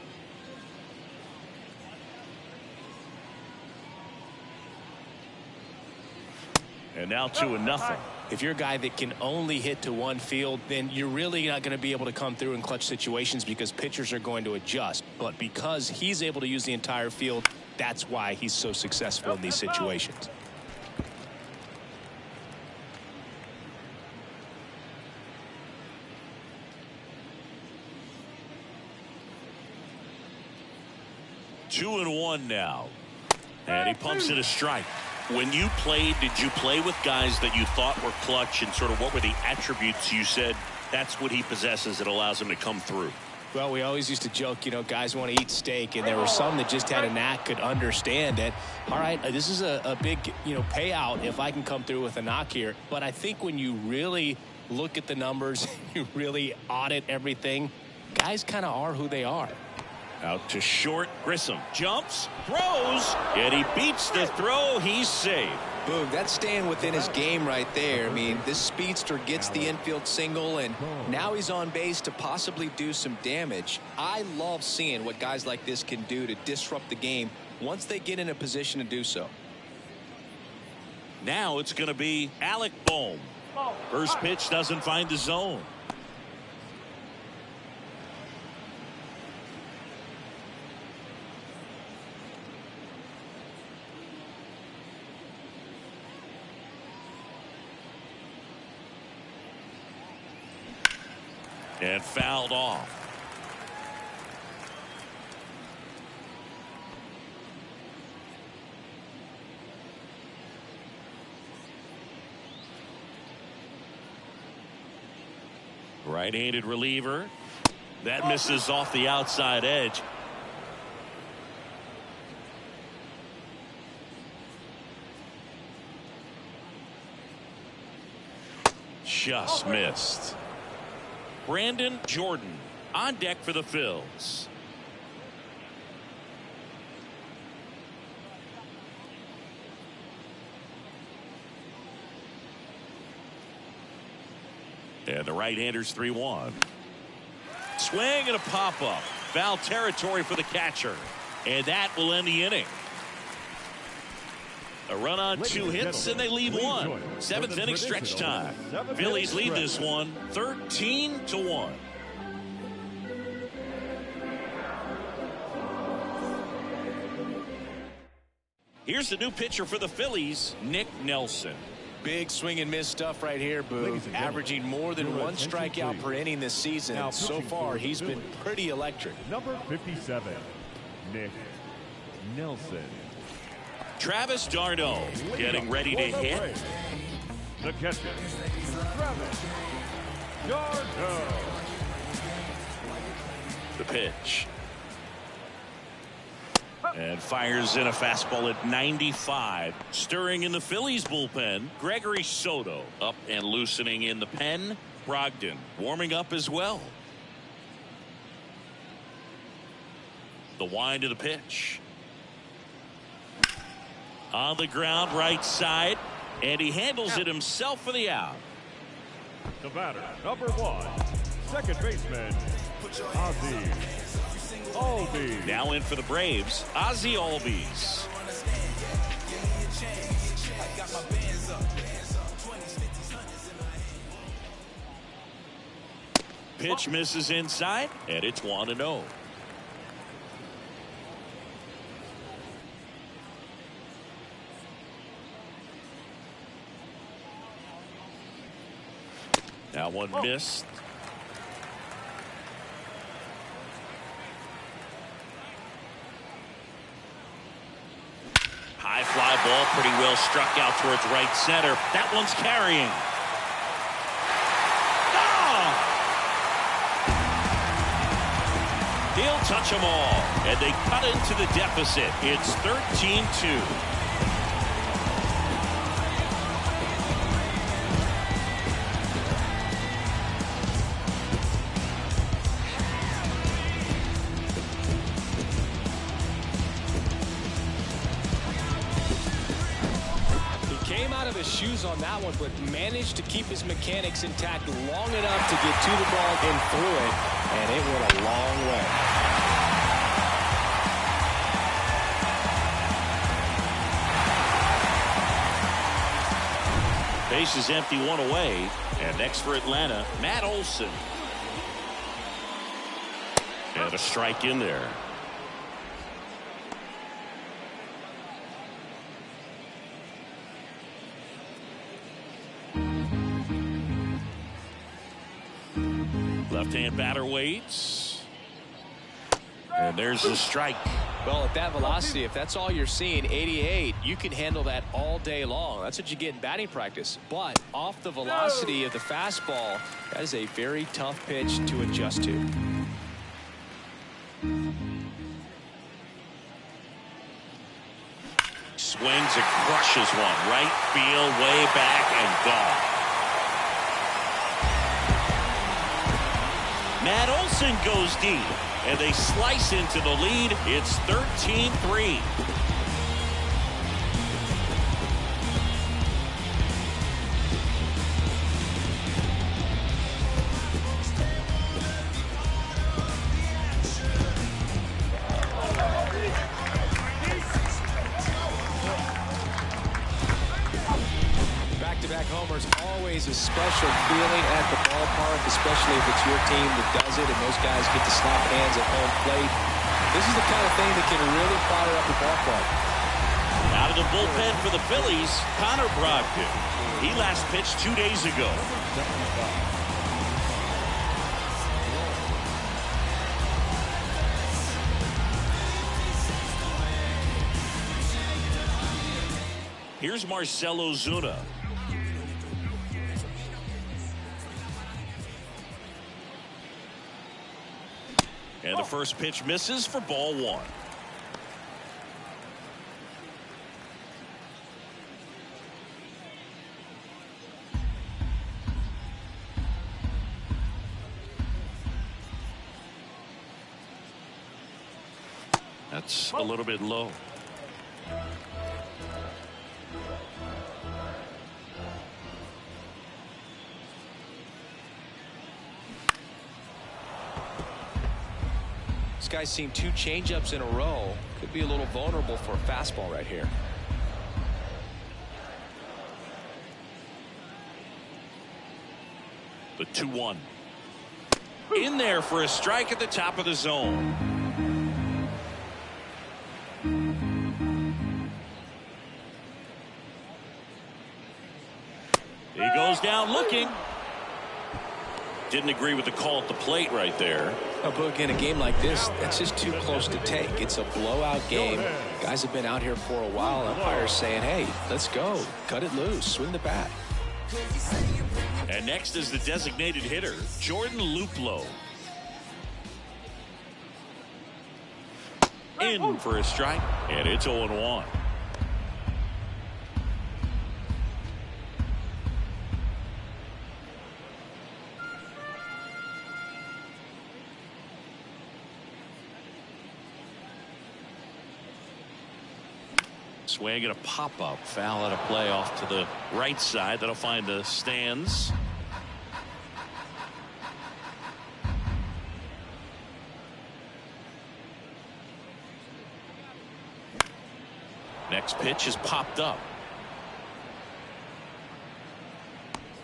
And now 2-0. If you're a guy that can only hit to one field, then you're really not going to be able to come through in clutch situations because pitchers are going to adjust. But because he's able to use the entire field, that's why he's so successful in these situations. Two and 1 now. And he pumps it a strike. When you played, did you play with guys that you thought were clutch, and sort of what were the attributes you said that's what he possesses that allows him to come through? Well, we always used to joke, you know, guys want to eat steak, and there were some that just had a knack, could understand that, all right, this is a big, you know, payout if I can come through with a knock here. But I think when you really look at the numbers, you really audit everything, guys kind of are who they are. Out to short. Grissom jumps, throws, and he beats the throw. He's safe. Boom, that's staying within his game right there. I mean, this speedster gets the infield single, and now he's on base to possibly do some damage. I love seeing what guys like this can do to disrupt the game once they get in a position to do so. Now it's going to be Alec Bohm. First pitch doesn't find the zone. And fouled off. Right-handed reliever. That misses off the outside edge. Just missed. Brandon Jordan on deck for the Phillies. And the right-hander's 3-1. Swing and a pop-up. Foul territory for the catcher. And that will end the inning. A run on 2 hits, and they leave 1. 7th inning stretch time. Phillies lead this one 13-1. Here's the new pitcher for the Phillies, Nick Nelson. Big swing and miss stuff right here, Boo. Averaging more than 1 strikeout per inning this season. Now So far, he's been pretty electric. Number 57, Nick Nelson. Travis d'Arnaud getting ready to hit. The catcher, Travis d'Arnaud. The pitch. And fires in a fastball at 95. Stirring in the Phillies bullpen, Gregory Soto up and loosening in the pen. Brogdon warming up as well. The wind of the pitch. On the ground, right side, and he handles it himself for the out. The batter, number 1, second baseman, Ozzie Albies. Now in for the Braves, Ozzie Albies. Pitch misses inside, and it's 1-0. Now one missed. ball pretty well struck out towards right center. That one's carrying. He'll touch them all, and they cut into the deficit. It's 13-2. Shoes on that one, but managed to keep his mechanics intact long enough to get to the ball and through it, and it went a long way. Base is empty, one away, and next for Atlanta, Matt Olson. And a strike in there. Left-hand batter waits. And there's the strike. Well, at that velocity, if that's all you're seeing, 88, you can handle that all day long. That's what you get in batting practice. But off the velocity of the fastball, that is a very tough pitch to adjust to. Swings and crushes one. Right field, way back, and gone. Matt Olson goes deep, and they slice into the lead. It's 13-3. Back-to-back homers, always a special feeling at the ballpark, especially if it's your team that does it and those guys get to slap hands at home plate. This is the kind of thing that can really fire up the ballpark. Out of the bullpen for the Phillies, Connor Brogdon. He last pitched 2 days ago. Here's Marcell Ozuna. And the first pitch misses for ball one. That's a little bit low. This guy's seen 2 changeups in a row. Could be a little vulnerable for a fastball right here. The 2-1. In there for a strike at the top of the zone. He goes down looking. Didn't agree with the call at the plate right there. But in a game like this, that's just too close to take. It's a blowout game. Guys have been out here for a while. Umpires saying, hey, let's go. Cut it loose. Swing the bat. And next is the designated hitter, Jordan Luplow. In for a strike, and it's 0-1. Swing and a pop-up. Foul at a play off to the right side. That'll find the stands. Next pitch is popped up.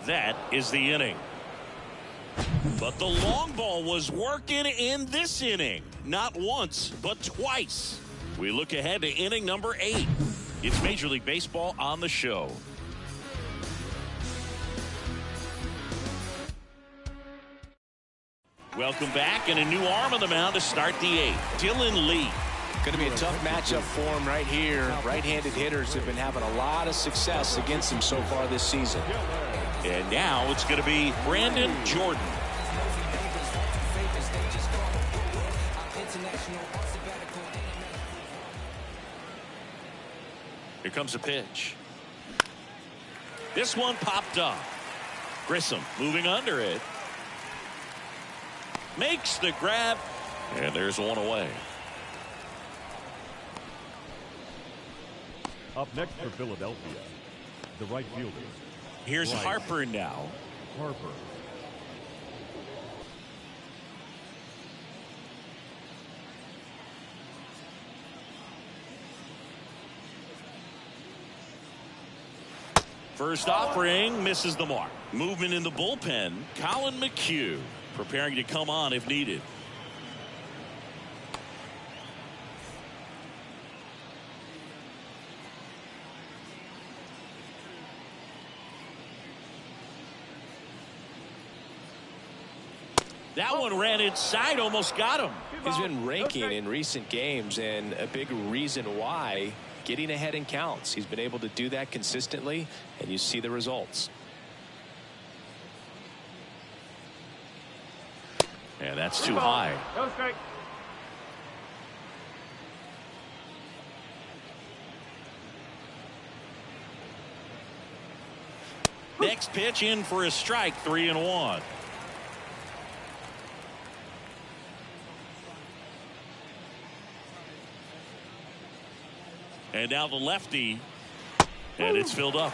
That is the inning. But the long ball was working in this inning. Not once, but twice. We look ahead to inning number 8. It's Major League Baseball on the show. Welcome back, and a new arm on the mound to start the 8th. Dylan Lee. Going to be a tough matchup for him right here. Right-handed hitters have been having a lot of success against him so far this season. And now it's going to be Brandon Jordan. Here comes a pitch. This one popped up. Grissom moving under it. Makes the grab. And there's one away. Up next for Philadelphia, the right fielder. Here's Harper now. Harper. First offering misses the mark. Movement in the bullpen. Colin McHugh preparing to come on if needed. That one ran inside, almost got him. He's been raking in recent games, and a big reason why, getting ahead in counts. He's been able to do that consistently, and you see the results. And that's too high. Go straight. Next pitch in for a strike, 3-1. And now the lefty, and it's filled up.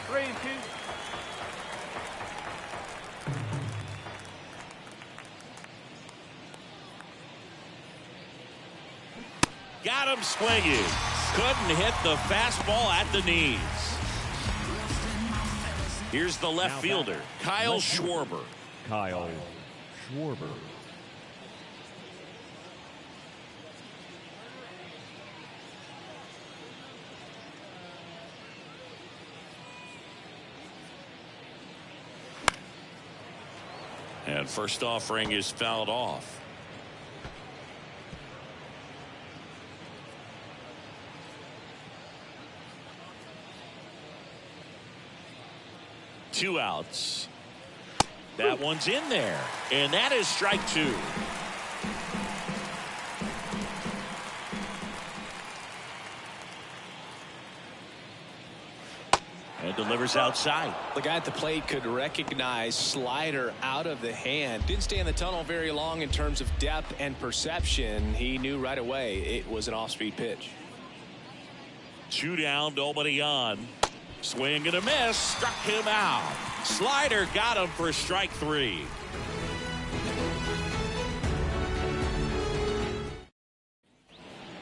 3-2. Got him swinging. Couldn't hit the fastball at the knees. Here's the left fielder, Kyle Schwarber. Kyle Schwarber. And first offering is fouled off. Two outs. That one's in there. And that is strike two. And delivers outside. The guy at the plate could recognize slider out of the hand. Didn't stay in the tunnel very long in terms of depth and perception. He knew right away it was an off-speed pitch. 2 down, nobody on. Swing and a miss. Struck him out. Slider got him for strike 3.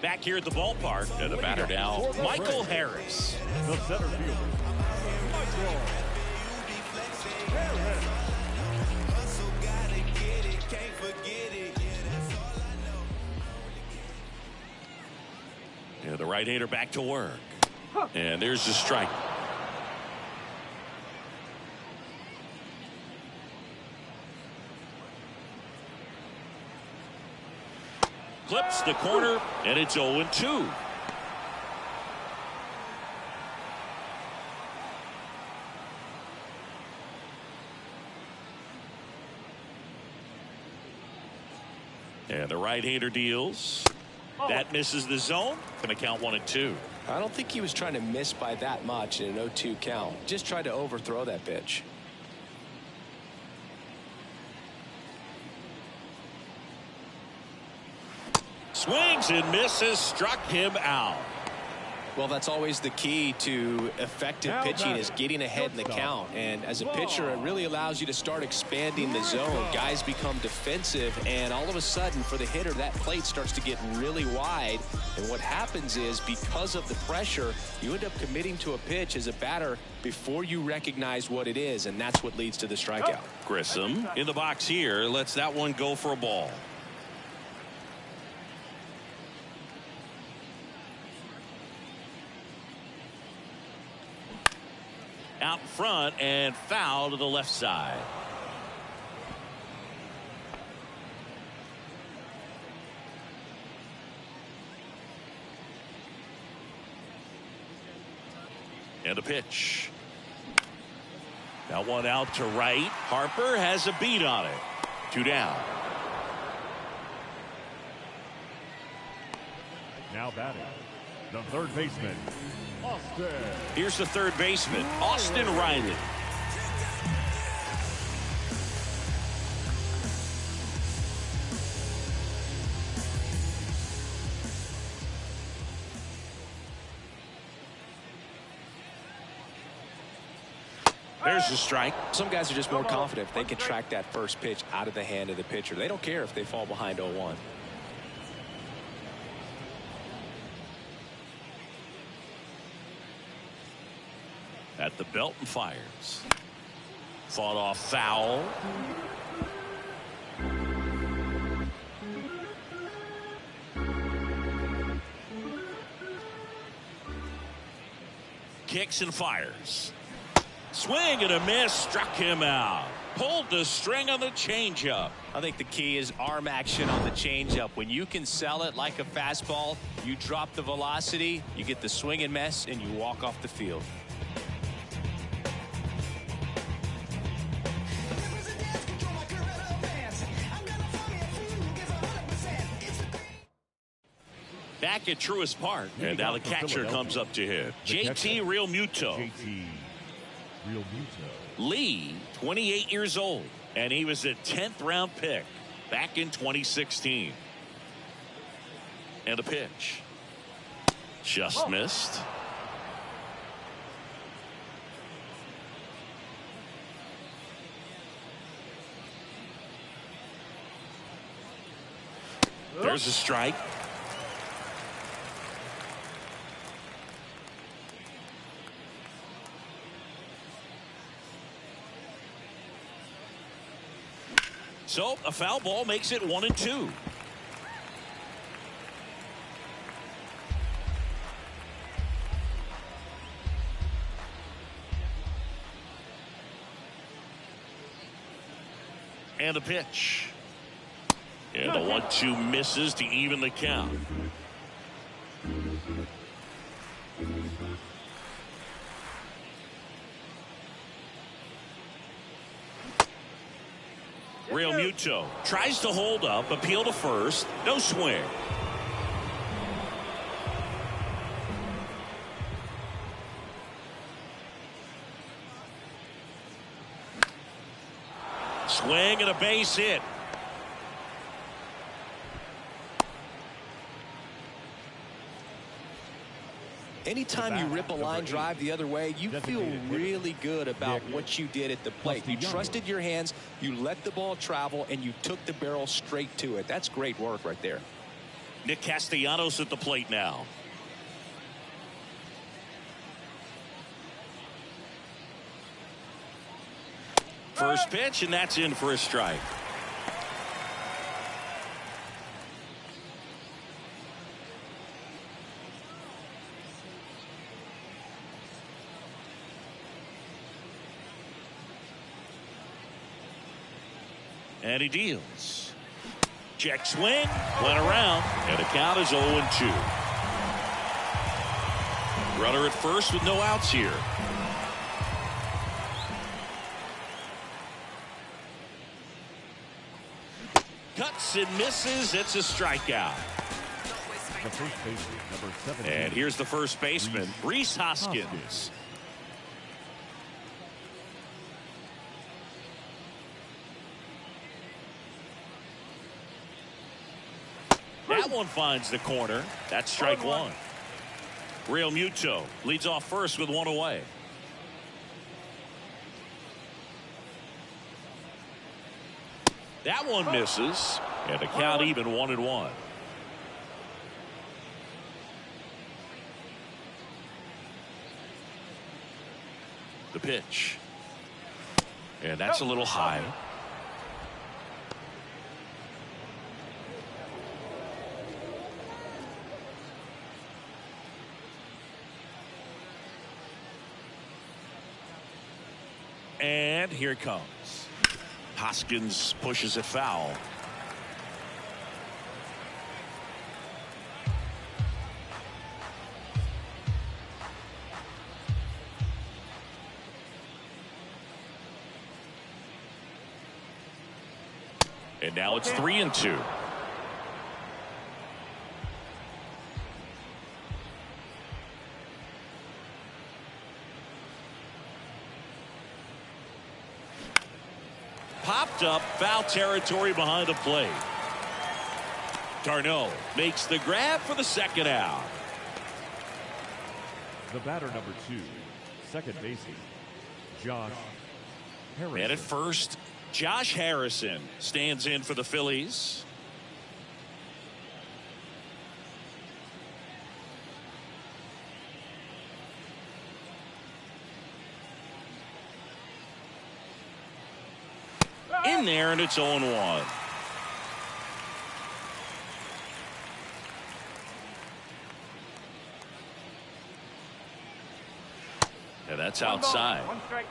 Back here at the ballpark. And the batter now, Michael Harris. The center fielder, Michael Harris. Yeah, the right-hander back to work. And there's the strike. Clips the corner, and it's 0-2. And the right-hander deals. That misses the zone. Going to count 1-2. I don't think he was trying to miss by that much in an 0-2 count. Just tried to overthrow that pitch. Swings and misses. Struck him out. Well, that's always the key to effective pitching, is getting ahead in the count. And as a pitcher, it really allows you to start expanding the zone. Guys become defensive, and all of a sudden, for the hitter, that plate starts to get really wide. And what happens is, because of the pressure, you end up committing to a pitch as a batter before you recognize what it is, and that's what leads to the strikeout. Grissom in the box here. Lets that one go for a ball. Out front and foul to the left side. And a pitch. That one out to right. Harper has a beat on it. 2 down. Now batting, the third baseman, Austin. Here's the third baseman, Austin Riley. There's the strike. Some guys are just more confident if they can track that first pitch out of the hand of the pitcher. They don't care if they fall behind 0-1. At the belt and fires. Fought off foul. Kicks and fires. Swing and a miss, struck him out. Pulled the string on the changeup. I think the key is arm action on the changeup. When you can sell it like a fastball, you drop the velocity, you get the swing and miss, and you walk off the field. Back at Truist Park, and now the catcher comes up to hit. JT Realmuto. JT Realmuto. Lee, 28 years old, and he was a 10th round pick back in 2016. And a pitch. Just missed. There's a strike. So a foul ball makes it 1-2. And a pitch. And the 1-2 misses to even the count. Realmuto tries to hold up, appeal to first, no swing. Swing and a base hit. Anytime you rip a line drive the other way, you feel really good about what you did at the plate. You trusted your hands, you let the ball travel, and you took the barrel straight to it. That's great work right there. Nick Castellanos at the plate now. First pitch, and that's in for a strike. And he deals. Check swing, went around, and the count is 0-2. Runner at first with no outs here. Cuts and misses. It's a strikeout. The first baseman, number 17. And here's the first baseman, Rhys Hoskins. That one finds the corner. That's strike one. Realmuto leads off first with one away. That one misses, and the count even 1-1. The pitch. And that's a little high. And here it comes. Hoskins pushes it foul. And now it's 3-2. Popped up, foul territory behind the plate. Darno makes the grab for the second out. The batter, number 2, second baseman, Josh Harrison. And at first, Josh Harrison stands in for the Phillies. In there, and it's 0-1. And that's outside. One strike.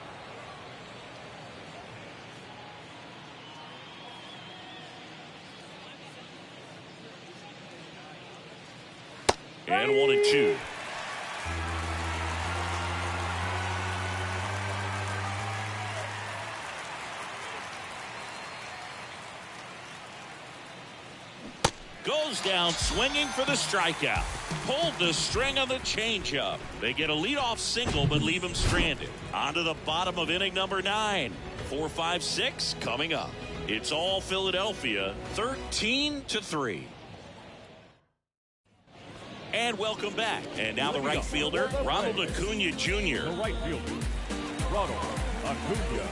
And 1-2. Goes down swinging for the strikeout. Pulled the string on the changeup. They get a leadoff single but leave him stranded. On to the bottom of inning number 9. 4-5-6 coming up. It's all Philadelphia, 13-3. And welcome back. And now the right fielder, Ronald Acuna Jr. The right fielder, Ronald Acuna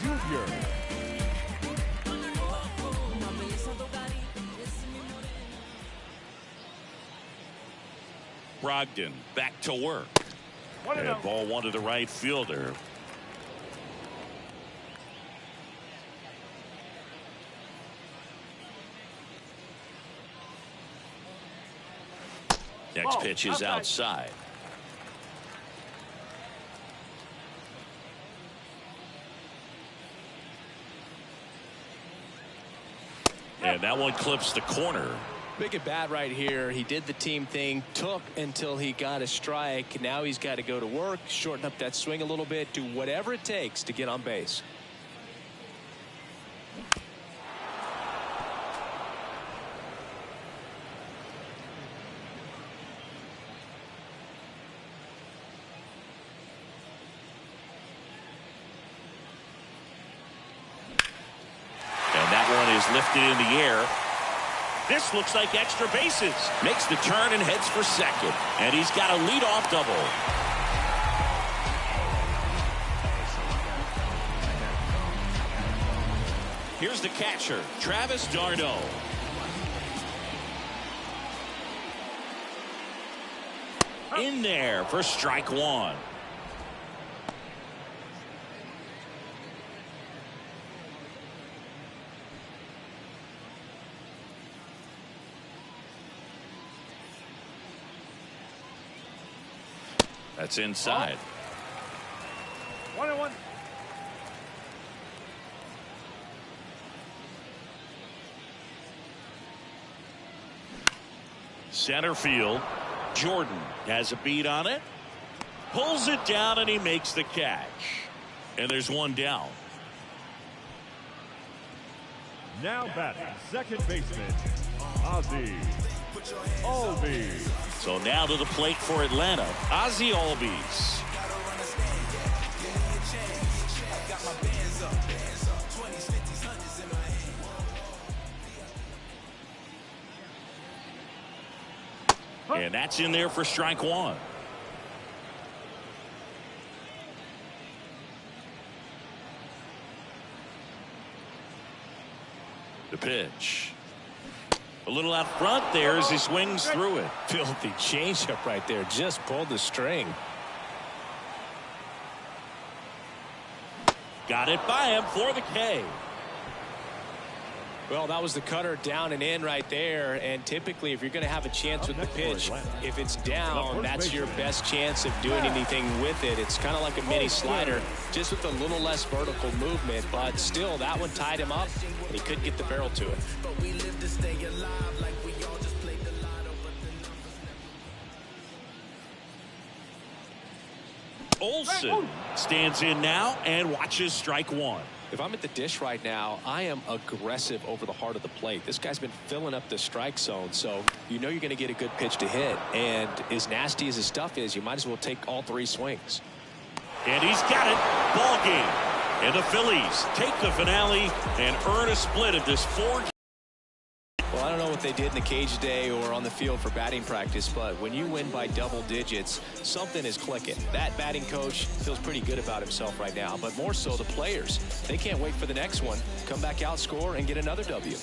Jr. Brogdon back to work. One And and out. ball one to the right fielder. Next pitch is outside. And that one clips the corner. Big at bat right here. He did the team thing, took until he got a strike. Now he's got to go to work, shorten up that swing a little bit, do whatever it takes to get on base. And that one is lifted in the air. This looks like extra bases. Makes the turn and heads for second. And he's got a leadoff double. Here's the catcher, Travis d'Arnaud. In there for strike one. That's inside. 1-1. Center field. Jordan has a beat on it. Pulls it down and he makes the catch. And there's one down. Now batting, second baseman, Ozzie Albies. So now to the plate for Atlanta, Ozzie Albies. And that's in there for strike one. The pitch. A little out front there as he swings through it. Filthy changeup right there. Just pulled the string. Got it by him for the K. Well, that was the cutter down and in right there. And typically, if you're going to have a chance with the pitch, if it's down, that's your best chance of doing anything with it. It's kind of like a mini slider, just with a little less vertical movement. But still, that one tied him up, and he couldn't get the barrel to it. Olsen stands in now and watches strike one. If I'm at the dish right now, I am aggressive over the heart of the plate. This guy's been filling up the strike zone, so you know you're going to get a good pitch to hit. And as nasty as his stuff is, you might as well take all 3 swings. And he's got it. Ball game. And the Phillies take the finale and earn a split of this 4. Well, I don't know what they did in the cage today or on the field for batting practice, but when you win by double digits, something is clicking. That batting coach feels pretty good about himself right now, but more so the players. They can't wait for the next one. Come back out, score, and get another W.